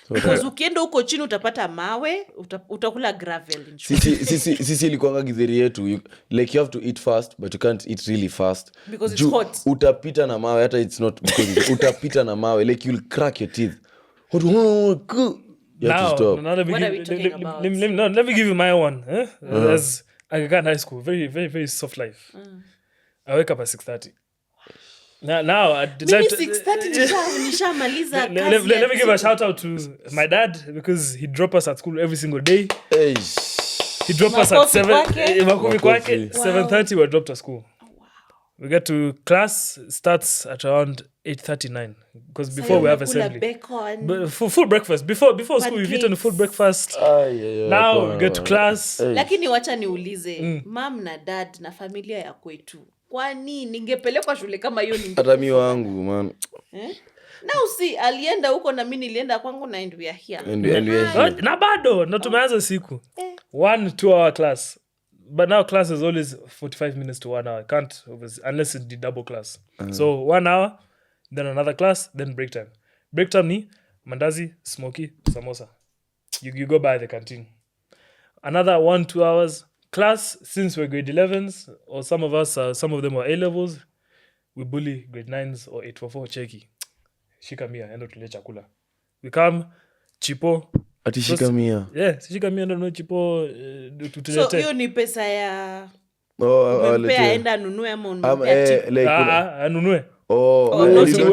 Because ukienda huko chini utapata mawe, utakula gravel. Sisi ilikuanga githeri yetu. Like you have to eat fast, but you can't eat really fast. Because it's hot. Utapita na mawe, hata it's not because utapita na mawe. Like you'll crack your teeth. You have to stop. Let me give you my one. As I got in high school, very, very, very soft life. I wake up at 6:30. Now I did like 6:30 nishamaliza kazi. Let me give a shout out to my dad because he drop us at school every single day. He drop us at 7:30 we dropped at school. We get to class starts at around 8:39 because before we have assembly. Full breakfast before school we've eaten a full breakfast. Now we get to class. Lakini wacha niulize, mom na dad na familia ya kwetu, kwani ningepelekwa shule kama hiyo hata mimi wangu man. Now see, alienda huko na mimi nilienda kwangu na we are here. Na bado na tumeanza siku 1-2 hour class. But now class is always 45 minutes to 1 hour. Can't unless it's the double class. So 1 hour, then another class, then break time. Break time ni mandazi, smoky, samosa. You go by the canteen. Another 1-2 hours class. Since we're grade 11s, or some of them are A levels, we bully grade 9s or 844 cheki. Shikamia endo tule chakula. We come chipo. Ati shikamia. Shikamia ndo chipo tutulete. So hiyo ni pesa ya mpea enda anunue ama unmpea anunue.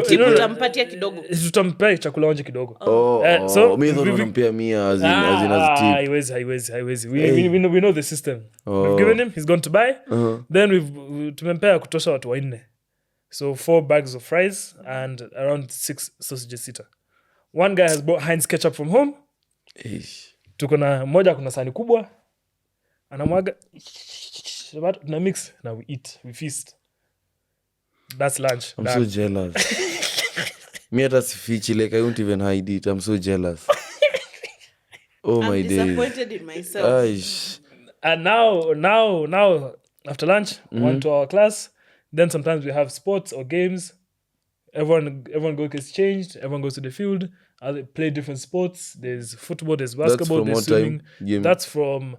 Tutampatia kidogo. Tutampea chakula onje kidogo. So mimi ndo nampea 100 haiwezi. We know the system. We've given him, he's gone to buy. Then tumempea kutosha watu 4. So 4 bags of fries and around 6 sausages sita. One guy has bought Heinz ketchup from home. Tuko na moja kuna sahani kubwa. Anamwaga na mix na we eat, we feast. That's lunch. I'm so jealous. Me hata sifichi, like I won't even hide it. I'm so jealous. Oh my days. I'm disappointed in myself. And now after lunch, 1-2 hour class. Then sometimes we have sports or games. Everyone gets changed. Everyone goes to the field. Play different sports. There's football, there's basketball, there's swimming. That's from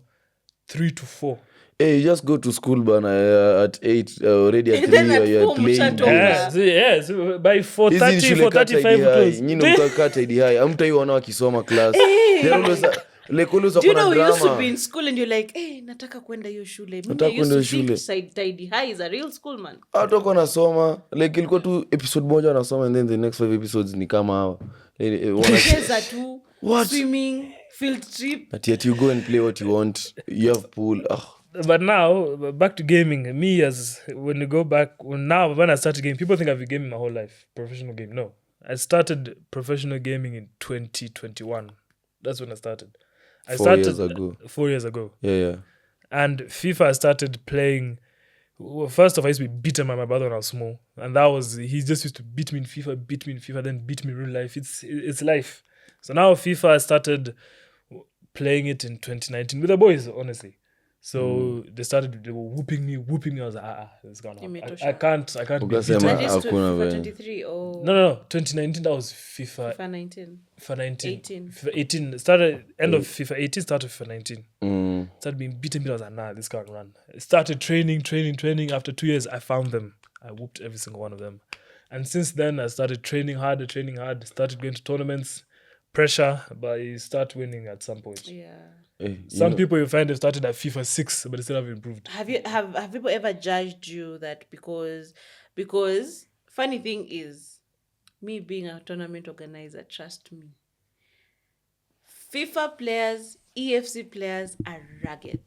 3 to 4. Hey, you just go to school at 8 already at 3 you're playing. So by 4:30, 4:35 nyinyi mkakata idi high. Amtaiona wakisoma class. Like always Do you wako na know we used to be drama. in school and you're like, hey, nataka kwenda hiyo shule. Nataka Mimi I kwenda used to hiyo think shule. Tidy High is a real school, man. Hata wako nasoma like ilikuwa tu episode moja wanasoma and then the next 5 episodes ni kama hawa. Cheza tu, What? swimming, field trip. But yet you go and play what you want. You have pool. But now, back to gaming. Me, when you go back, when I started gaming, people think I've been gaming my whole life. Professional game. No. I started professional gaming in 2021. That's when I started. 4 years ago. 4 years ago. Yeah. And FIFA I started playing. Well, first off, I used to be beaten by my brother when I was small. And he just used to beat me in FIFA, then beat me in real life. It's life. So now FIFA I started playing it in 2019 with the boys, honestly. So they were whooping me. I was like, it's gone. I can't be beaten. Ukasema That is hakuna FIFA vile. 23 or No. 2019, that was FIFA FIFA 19. 19. 18. FIFA 18. Started end of FIFA 18, started FIFA 19. Mm. Started being beaten. I was like, nah, this can't run. Started training. After 2 years, I found them. I whooped every single one of them. And since then, I started training hard, started going to tournaments. Pressure, but you start winning at some point. Yeah. Some people you find have started at FIFA 6, but they still haven't improved. Have people ever judged you that because funny thing is, me being a tournament organizer, trust me, FIFA players, EFC players are rugged.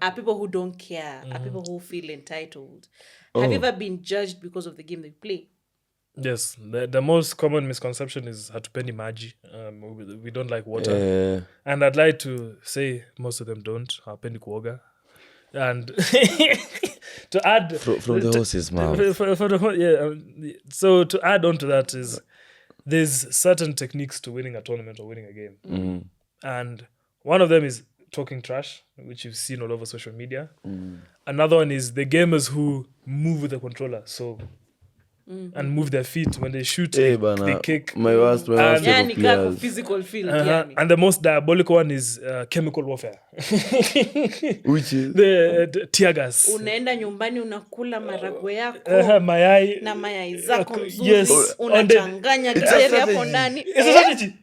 Are people who don't care, are people who feel entitled. Have you ever been judged because of the game they play? Yes, the most common misconception is hatupendi maji. We don't like water. And I'd like to say most of them don't. Hawapendi kuoga. And to add... From the horse's mouth. So to add on to that is there's certain techniques to winning a tournament or winning a game. Mm-hmm. And one of them is talking trash, which you've seen all over social media. Another one is the gamers who move with the controller. So... and move their feet when they shoot. They kick. My worst Yani players. physical feel. And the most diabolical one is chemical warfare. Which is the tear gas. Unaenda nyumbani unakula maragwe yako mayai na mayai zako mzuri. Yes. Unachanganya githeri hapo ndani. It's a strategy.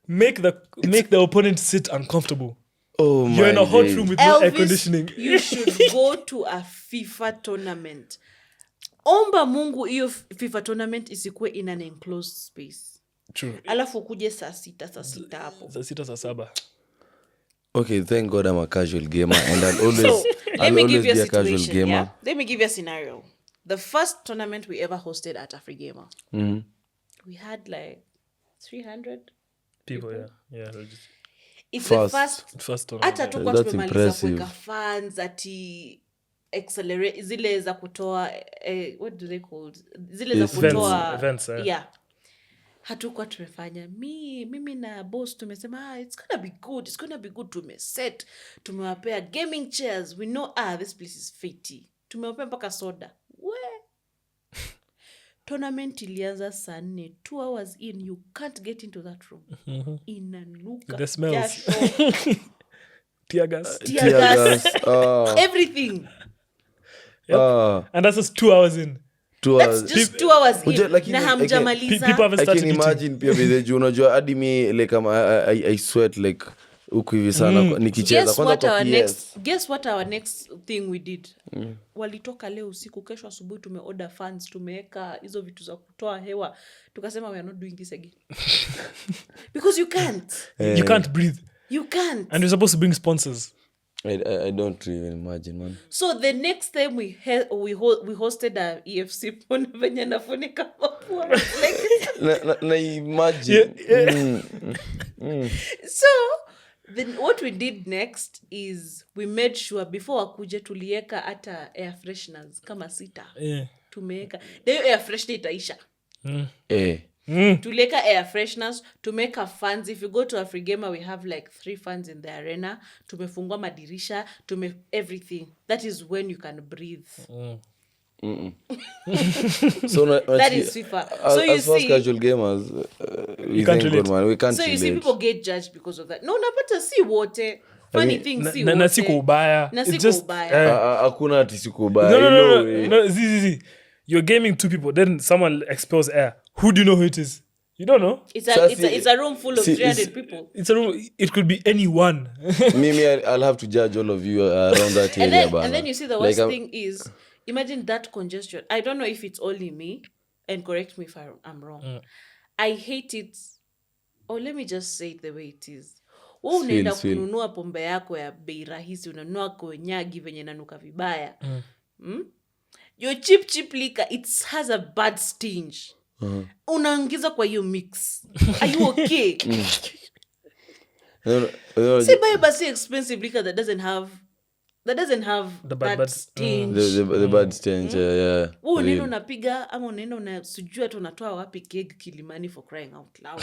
Make the opponent sit uncomfortable. Oh my You're in a hot days. room with no air conditioning. You should go to a FIFA tournament. Omba Mungu hiyo FIFA tournament isikuwe in an enclosed space. True. Alafu kuje saa sita hapo. Saa 6 saa 7. Okay, thank God I'm a casual gamer and I'll always, So, let me give you a be a casual situation. gamer. Yeah? Let me give you a scenario. The first tournament we ever hosted at Afrigamer, we had like 300 People, yeah. It's First. the First tournament. hata tukuwa That's tumemaliza impressive. kuweka fans ati accelerate zile za kutoa what do they called zile za kutoa events, yeah, hatukuwa tumefanya mimi na boss tumesema it's gonna be good tumeset tumewapea gaming chairs, we know this place is fitty, tumewapea mpaka soda tournament ilianza saa 4, 2 hours in, you can't get into that room. Inanuka The smells. jasho, Tear gas. tear gas, everything. And that's just 2 hours in. 2 That's hours. just 2 hours in. Lakini, Na hamjamaliza. People haven't I started can eating. imagine pia vile juu unajua hadi mi like I sweat like huku hivi sana nikicheza kwanza kwa PS. Guess what our next thing we did? Walitoka leo usiku, kesho asubuhi tumeorder fans, tumeweka hizo vitu za kutoa hewa. Tukasema we are not doing this again. Because you can't. You can't breathe. You can't. And you're supposed to bring sponsors. I don't even imagine, man. So the next time we hosted a EFC pon venye nafunika mapua. na imagine. So then what we did next is we made sure before wakuje tulieka hata air fresheners kama 6. Yeah. Tumeweka. Ndio air freshener itaisha. Tulieka air fresheners, tumeka fans. If you go to Afrigamer, we have like 3 fans in the arena. Tumefungua madirisha, everything. That is when you can breathe. So that is FIFA. So you as far as see, casual gamers, we can't thank relate. God, man. We can't so you relate. see people get judged because of that. No, napata si wote. Funny thing si wote. Na si kwa ubaya. Na si It's just, kwa ubaya. Hakuna ati siku ubaya. No. See. You're gaming 2 people, then someone expels air. Who do you know who it is? You don't know. It's a room full of see, 300 people. It could be anyone. I'll have to judge all of you around that area. And then you see the worst thing is, imagine that congestion. I don't know if it's only me, and correct me if I'm wrong. I hate it. Or let me just say it the way it is. Wewe unaenda kununua pombe yako ya bei rahisi, unanunua konyagi venye nanuka vibaya. Your cheap liquor, it has a bad stench. Unaongeza kwa hiyo mix. Are you okay? See, buy basi expensive liquor that doesn't have the bad stench. The bad stench, yeah. Wewe unaenda unapiga ama unaenda unasujua tu unatoa wapi keg Kilimani for crying out loud.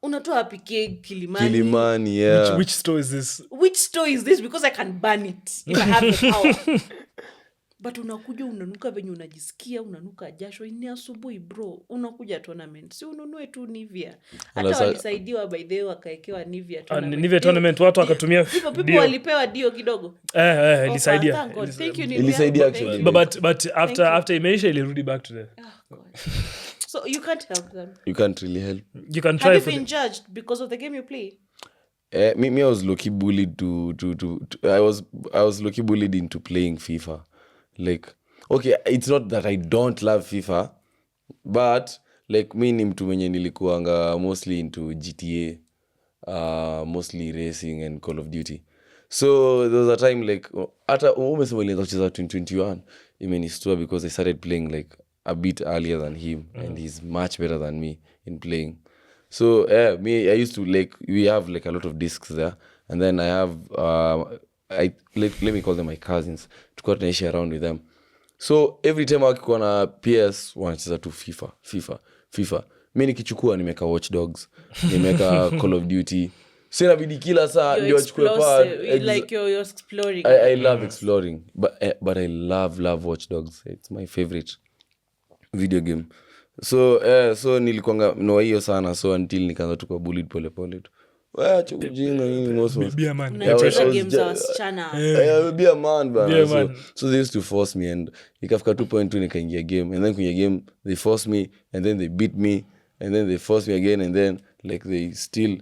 Unatoa wapi keg Kilimani, yeah. Which store is this? Which store is this? Because I can burn it if I have the power. But unakuja unanuka venye unajisikia, unanuka jasho, ni asubuhi bro. Unakuja tournament. Si ununue tu Nivea. Hata walisaidiwa by the way wakaekewa Nivea tournament. Nivea tournament watu wakatumia people walipewa dio kidogo. Ilisaidia. Thank you Nivea. Ilisaidia actually. But after imeisha ilirudi back to the. God. So you can't help them. You can't really help. You can try. Have you been judged because of the game you play? Me I was low-key bullied I was low-key bullied into playing FIFA. Like, okay, it's not that I don't love FIFA, but like me ni mtu mwenye nilikuanga mostly into GTA, mostly racing and Call of Duty. So there was a time like hata umesema nilianza kucheza 2021 imenistua because I started playing like a bit earlier than him and he's much better than me in playing. So I used to like, we have like a lot of discs there, and then I have let me call them my cousins. Tuko tunaishi around with them. So every time wakikuwa na PS wanacheza tu FIFA. Mimi nikichukua nimeka Watch Dogs, nimeka Call of Duty. Sina bidi kila saa ndio achukue part. Like you're exploring. I love exploring, but I love Watch Dogs. It's my favorite video game. So nilikuanga no hiyo sana, so until nikaanza tu kwa bullied pole tu. Acha ujinga nini moso. Be a man. Unacheza games za wasichana. Be a man bana. So they used to force me, and ikafika 2.2 nikaingia game, and then kwenye game they force me, and then they beat me, and then they force me again, and then like they still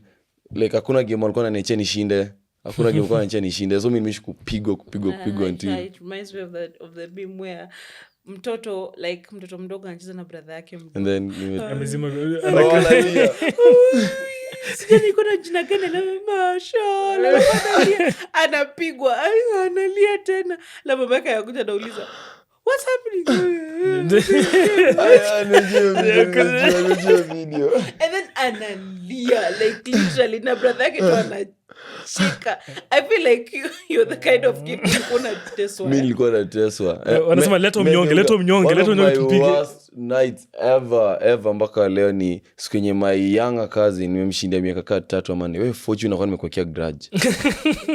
like hakuna game walikuwa wananiacha nishinde. So mimi nimeishi kupigwa until it reminds me of the meme where mtoto mdogo anacheza na brother yake and then amezima sija niko na jina gani na mashallah anapigwa analia tena la babaka yakuja nauliza what's happening video and then analia like literally na brother yake tu anacheka. I feel like you're the kind of kid unateswa. Mimi nilikuwa nateswa. Wanasema leto mnyonge tupige. Worst night ever mpaka leo ni siku yenye my younger cousin nimemshinda miaka 3 ama 4. Wewe Fortune unakuwa nimekuwekea grudge.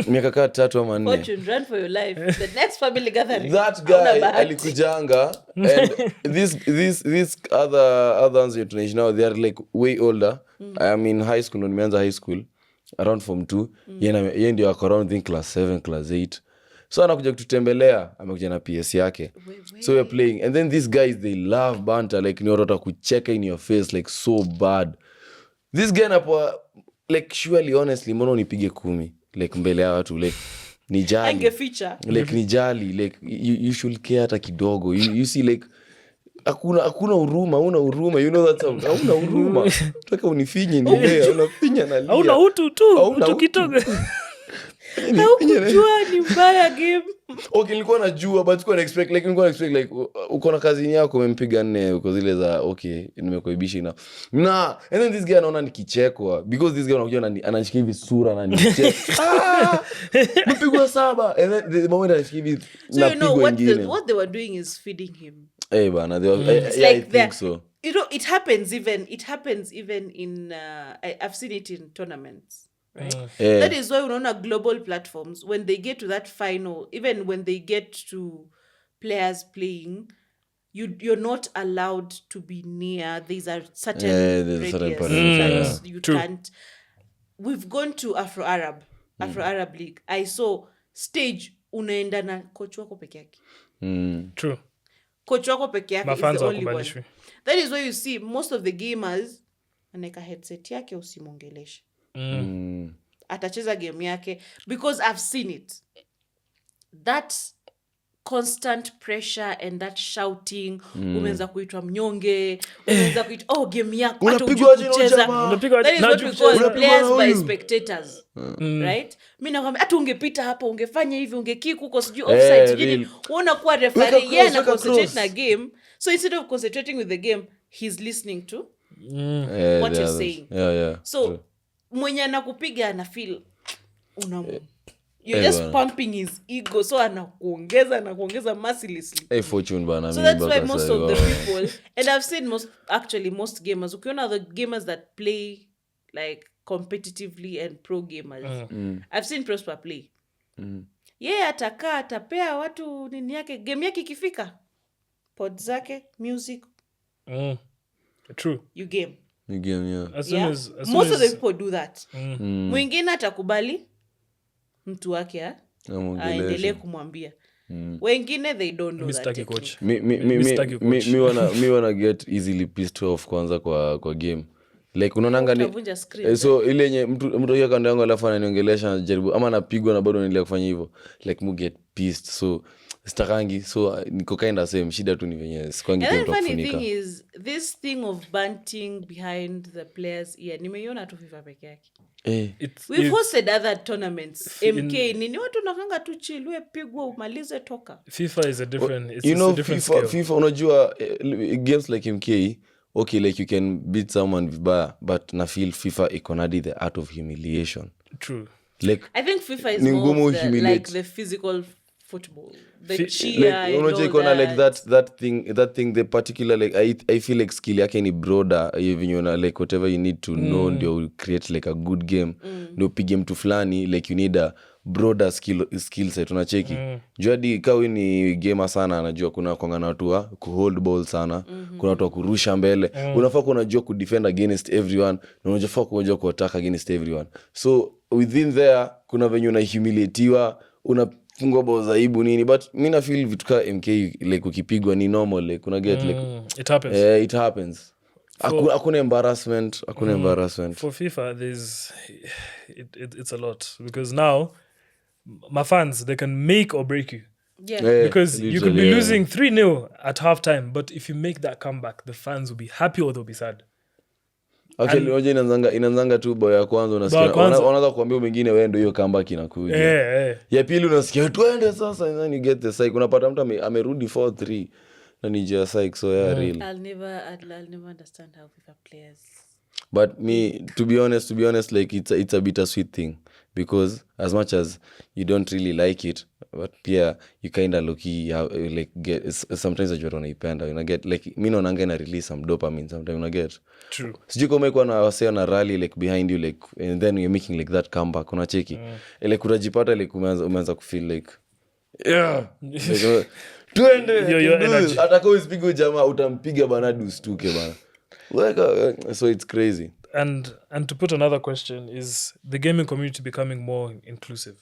Miaka 3 ama 4. Fortune, run for your life. The next family gathering. That guy alikujanga and this other ones you're tunaishi now, they are like way older. I am in high school, nimeanza high school around form 2. Yeye ndio ako around think class 7 class 8. So anakuja kututembelea, amekuja na PS yake. So we're playing, and then these guys they love banter, like ni watu kucheka in your face like so bad. This guy napo like surely honestly mbona unipige 10 like mbele ya watu like nijali. Angeficha. Like nijali like you should care hata kidogo. You see like hakuna huruma, una huruma, you know that sound. Hauna huruma. Nataka unifinye nilea, unafinya na lia. Hauna utu kidogo. Haukujua ni mbaya game. Okay, nilikuwa najua but sikuwa expect like uko na kazi yako umempiga 4 uko zile za okay nimekuibisha na and then this guy anaona nikichekwa because this guy anakuja ananishika hivi sura na nicheka mpigwa 7 and then the moment anashika hivi na pigo wengine. What they were doing is feeding him. Bana they were I think so. You know it happens even in I've seen it in tournaments. Right? That is why unaona global platforms when they get to that final, even when they get to players playing, you're not allowed to be near. There's a certain radius. You can't. We've gone to Afro Arab League. I saw stage unaenda na coach wako peke yake. True. coach wako peke yake is Mafans the only one. hawakubalishwi. That is why you see most of the gamers anaweka headset yake usimongeleshe. Atacheza game yake because I've seen it. That constant pressure and that shouting, umeanza kuitwa mnyonge, umeanza kuitwa game yako hata hujui kucheza. That is what we call players by spectators. Right? Mimi nakwambia hata ungepita hapa ungefanya hivi ungekick huko sijui offside sijui unakuwa referee yeye na concentrate na game. So instead of concentrating with the game, he's listening to what you're saying. So mwenye anakupiga ana feel you're just pumping his ego, so anakuongeza mercilessly. Fortune bana. So that's why most of the people, and I've seen most gamers, ukiona the gamers that play like competitively and pro gamers, I've seen Prosper play. Atakaa atapea watu nini yake, game yake ikifika pod zake, music, True. you game. As soon as most of the people do that. Mwingine atakubali mtu wake aendelee kumwambia. Wengine they don't know that. Coach. Me wanna get easily pissed off kwanza kwa game. Like unaonanga ni so ile yenye mtu hiyo kando yangu alafu ananiongelesha anajaribu ama anapigwa na bado naendelea kufanya hivyo. Like mu get pissed. So stakangi, so niko kinda same. Shida tu ni venye sikwangi kitu kufunika. And the funny thing is this thing of banting behind the players ear nimeiona tu FIFA peke yake. We've hosted other tournaments. MK nini watu nakanga tu chill we pigwa umalize toka. FIFA is a different it's a different scale. FIFA unajua games like MK, okay, like you can beat someone vibaya, but na feel FIFA ikonadi the art of humiliation. True. Like I think FIFA is more like the physical football, the cheer, like unajua like that thing the particular like I feel like skill yake ni broader even you know like whatever you need to know ndio create like a good game ndio upige mtu fulani like you need a broader skill set unacheki juadi kawi ni gamer sana anajua kuna kongana watu wa kuhold ball sana kuna watu wa kurusha mbele unafaa kunajua kudefend against everyone na unajua kunajua kuattack against everyone, so within there kuna venye una humiliatiwa unafungwa bao zaibu nini, but mimi na feel vitu ka MK like ukipigwa ni normal like una get like it happens. It happens. Hakuna embarrassment. For FIFA it's a lot because now my fans they can make or break you. Because you could be losing 3-0 at halftime, but if you make that comeback the fans will be happy or they'll be sad. Actually hoja inanzanga tu bao ya kwanza unasikia unaanza kuambia mwingine wewe ndio hiyo comeback inakuja. Ya pili unasikia twende sasa and then you get the psych unapata mtu amerudi 4-3 na ni just psych, so real. I'll never understand how FIFA players. But me to be honest like it's a bittersweet thing because as much as you don't really like it but pia you kind of lucky like get sometimes you unaipenda una get like mimi naona ina release some dopamine sometimes una get. True. Sijui kama iko na wasee na rally like behind you like and then you're making like that comeback unacheki ile kurajipata like umeanza kufeel like twende atakao usipige jamaa utampiga bana dustuke bana like so it's crazy. And to put another question, is the gaming community becoming more inclusive?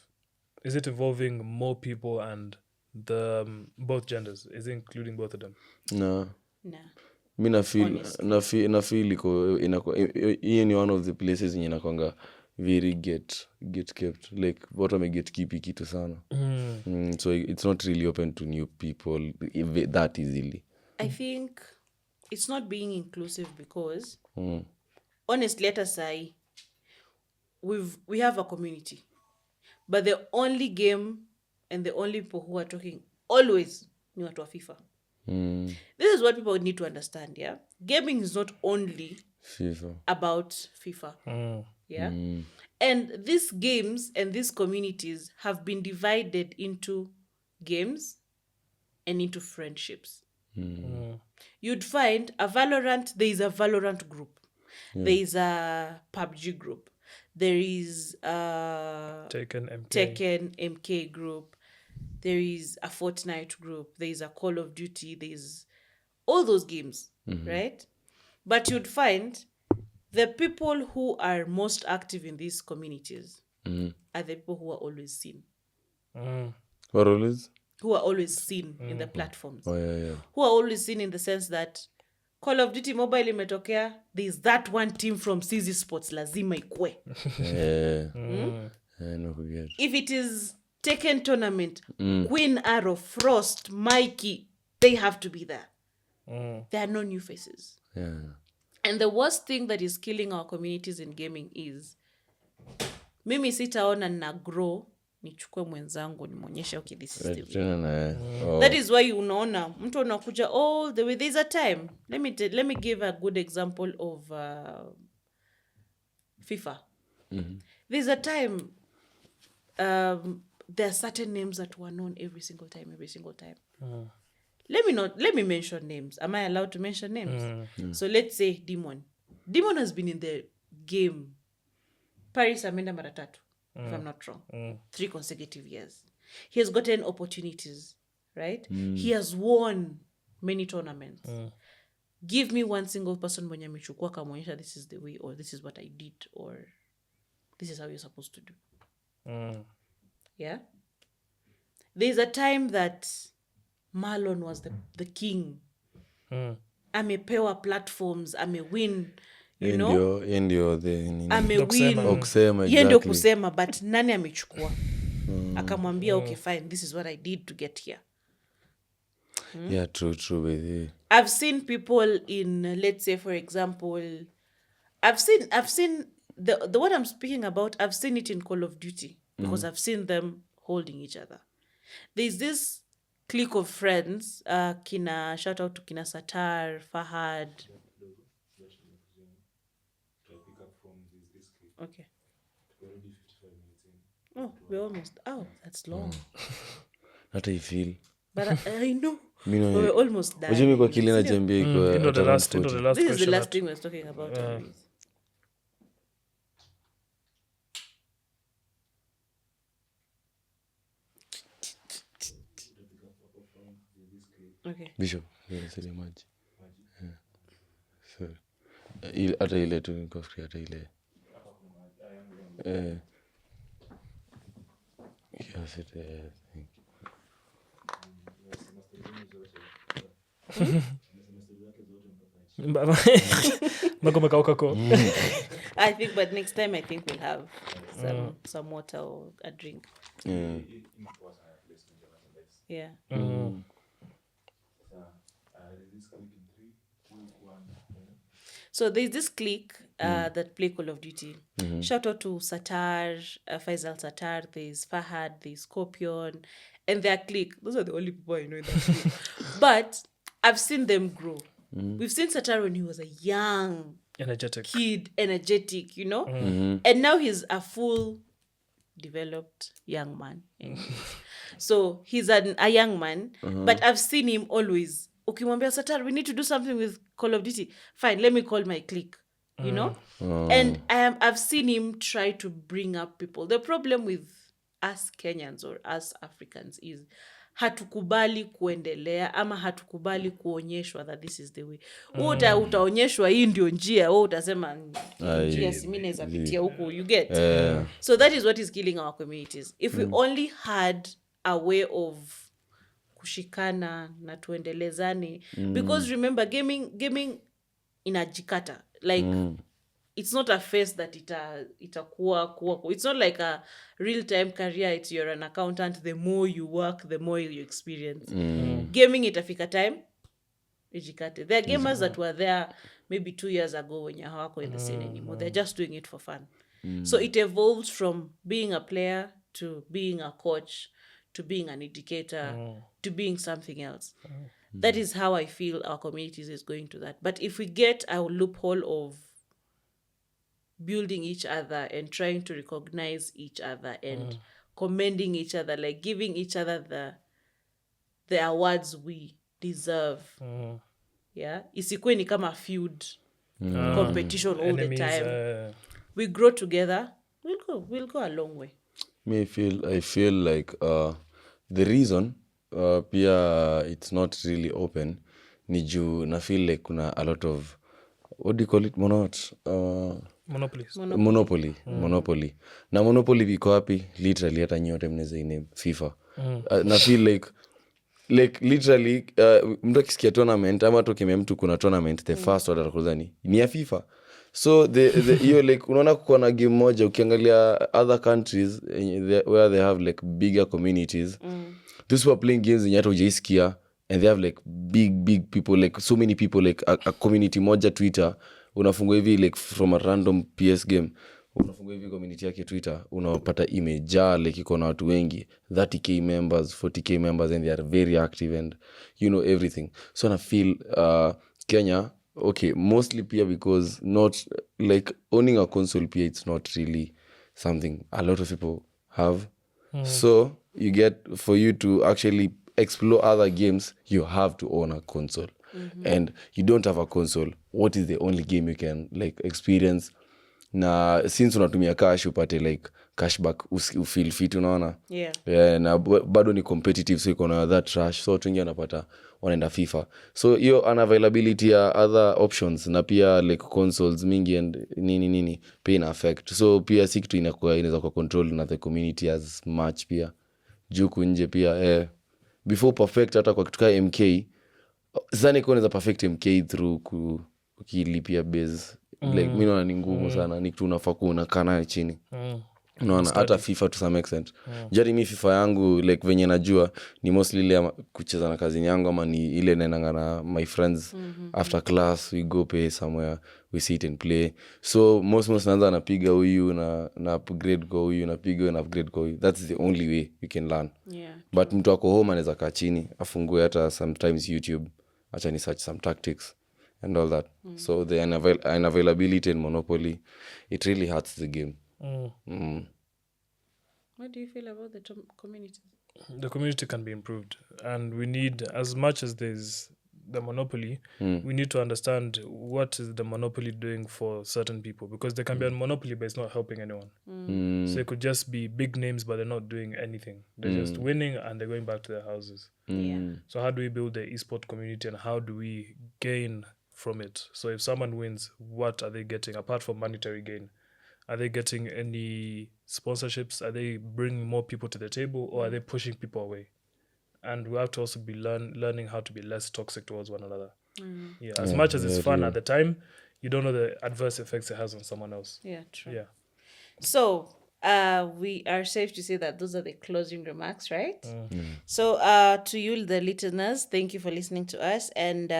Is it involving more people and the both genders? Is it including both of them? No. Mi na feel iko hii ni one of the places yenye nakwanga very get kept like watu wame get keep kitu sana. So it's not really open to new people that easily. I think it's not being inclusive because honestly let us say we have a community but the only game and the only people who are talking always ni watu wa FIFA. This is what people need to understand. Gaming is not only FIFA about FIFA. And these games and these communities have been divided into games and into friendships. You'd find there is a Valorant group. There is a PUBG group. There is a Tekken MK group. There is a Fortnite group. There is a Call of Duty. There is all those games, right? But you'd find the people who are most active in these communities are the people who are always seen. What always? who are always seen in the platforms. Oh, yeah. Who are always seen in the sense that Call of Duty Mobile imetokea, there's that one team from CZ Sports lazima ikue. I know who get. If it is Tekken tournament, Queen Arrow, Frost, Mikey, they have to be there. There are no new faces. Yeah. And the worst thing that is killing our communities in gaming is mimi sitaona na grow nichukue mwenzangu nimonyeshe okay this is the way. Tena na That is why unaona mtu anakuja all the way. There's a time, let me give a good example of FIFA. There's a time there are certain names that were known every single time. Let me mention names. Am I allowed to mention names? So let's say Demon has been in the game Paris amenda mara 3, if I'm not wrong. 3 consecutive years. He has gotten opportunities, right? He has won many tournaments. Give me one single person mwenye amechukua kamonyesha this is the way, or this is what I did, or this is how you're supposed to do. Yeah? There's a time that Marlon was the king. Amepewa platforms, amewin, you know? Ndio the Amewin. Okusema, Yeye ndio exactly. kusema, but nani amechukua? Akamwambia, okay, fine, this is what I did to get here. Yeah, true with you. I've seen people in, let's say, for example, I've seen the what I'm speaking about, I've seen it in Call of Duty because I've seen them holding each other. There's this clique of friends, shout out to Kina Satar, Fahad. Okay. Oh, we're almost. Oh, that's long. Hata I feel. But I know. Mimi We're almost done. Ujumi kwa kile na jambia iko. Into the last This is the question. last thing we're talking about. Always. Okay. Bishop, sile maji. So, hata ile tu niko free hata ile. Yes, it is. Mako makauka ko. I think, but next time I think we'll have some water or a drink. Yeah. So there's this clique that play Call of Duty. Shout out to Satar, Faisal Satar, there's Fahad, there's Scorpion, and their clique. Those are the only people I know in that clique. But I've seen them grow. We've seen Satar when he was a young Energetic. kid, energetic, you know? And now he's a full developed young man. So he's a young man, but I've seen him always. Ukimwambia Satar, we need to do something with Call of Duty. Fine, let me call my clique, you know? And I've seen him try to bring up people. The problem with us Kenyans or us Africans is hatukubali kuendelea ama hatukubali kuonyeshwa that this is the way. Utaonyeshwa hii ndio njia, utasema njia si mimi naweza pitia huko, you get. So that is what is killing our communities. If we only had a way of kushikana na tuendelezane, because remember gaming inajikata, like it's not a phase that itakuwa it's not like a real time career. It's you're an accountant, the more you work the more you experience. Gaming itafika time ijikate. There are gamers that were there maybe 2 years ago when you hawako in the scene anymore. They're just doing it for fun. So it evolves from being a player to being a coach to being an educator to being something else. That is how I feel our communities is going to that. But if we get a loophole of building each other and trying to recognize each other and commending each other, like giving each other the awards we deserve. Yeah, isikwe ni kama feud competition all Enemies, the time. We grow together, we'll go a long way. I feel like the reason pia it's not really open ni juu na feel like kuna a lot of, what do you call it, monopoly. Na monopoly iko wapi literally hata nyote mnaweza iname FIFA. Na feel like like literally mtu akisikia tournament ama tukimea mtu kuna tournament the first order atakuuliza ni ya FIFA. So hiyo like unaona kuko na game moja ukiangalia other countries where they have like bigger communities, those people are playing games zenye hata hujaisikia and they have like big people, like so many people, like a community moja Twitter unafungua hivi like from a random PS game unafungua hivi community yake Twitter unapata imejaa like iko na watu wengi 30k members 40k members and they are very active and you know everything. So I feel Kenya okay mostly pia because not like owning a console pia it's not really something a lot of people have. So you get, for you to actually explore other games you have to own a console. And you don't have a console, what is the only game you can like experience? Na since unatumia cash upate like cashback ufeel fit, unaona? Yeah, na bado ni competitive, so iko na that rush, so watu wengi wanapata wanaenda FIFA. So hiyo unavailability ya other options na pia like consoles mingi and nini pia ina affect. So pia si kitu inaweza kwa control na the community as much pia juku nje pia before perfect hata kwa kitu kama MK sasa niko unaweza perfect MK through ukilipia base like mimi naona ni ngumu sana, ni kitu unafaa kuona kana chini. Unaona hata FIFA to some extent. Jari mimi FIFA yangu like venye najua ni mostly ile kucheza na kazini yangu ama ni ile naenda na my friends after class we go play somewhere, we sit and play. So most naanza napiga huyu na upgrade kwa huyu, napiga na upgrade kwa huyu. That's the only way you can learn. But mtu ako home anaweza kaa chini afungue hata sometimes YouTube, acha ni search some tactics and all that. So the unavailability and monopoly, it really hurts the game. What do you feel about the community? The community can be improved, and we need, as much as there's the monopoly, we need to understand what is the monopoly doing for certain people, because there can be a monopoly but it's not helping anyone. So it could just be big names but they're not doing anything, they're just winning and they're going back to their houses. So how do we build the esport community and how do we gain from it? So if someone wins, what are they getting apart from monetary gain? Are they getting any sponsorships? Are they bringing more people to the table, or are they pushing people away? And we have to also be learning how to be less toxic towards one another. As much as it's fun at the time, you don't know the adverse effects it has on someone else. True. So we are safe to say that those are the closing remarks, right? So to you, the listeners, thank you for listening to us. And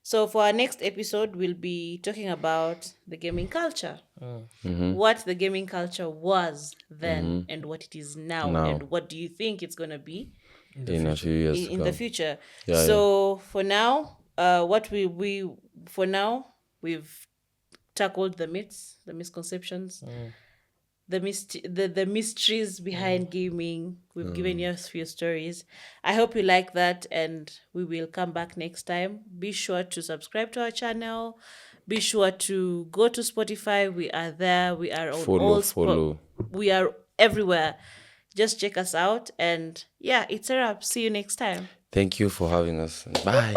so for our next episode, we'll be talking about the gaming culture. What the gaming culture was then and what it is now. And what do you think it's going to be in a few years in the future. So for now, we've tackled the myths, the misconceptions, the mysteries behind gaming. We've given you a few stories. I hope you like that, and we will come back next time. Be sure to subscribe to our channel. Be sure to go to Spotify. We are there. We are on follow. We are everywhere. Just check us out, and it's a wrap. See you next time. Thank you for having us. Bye.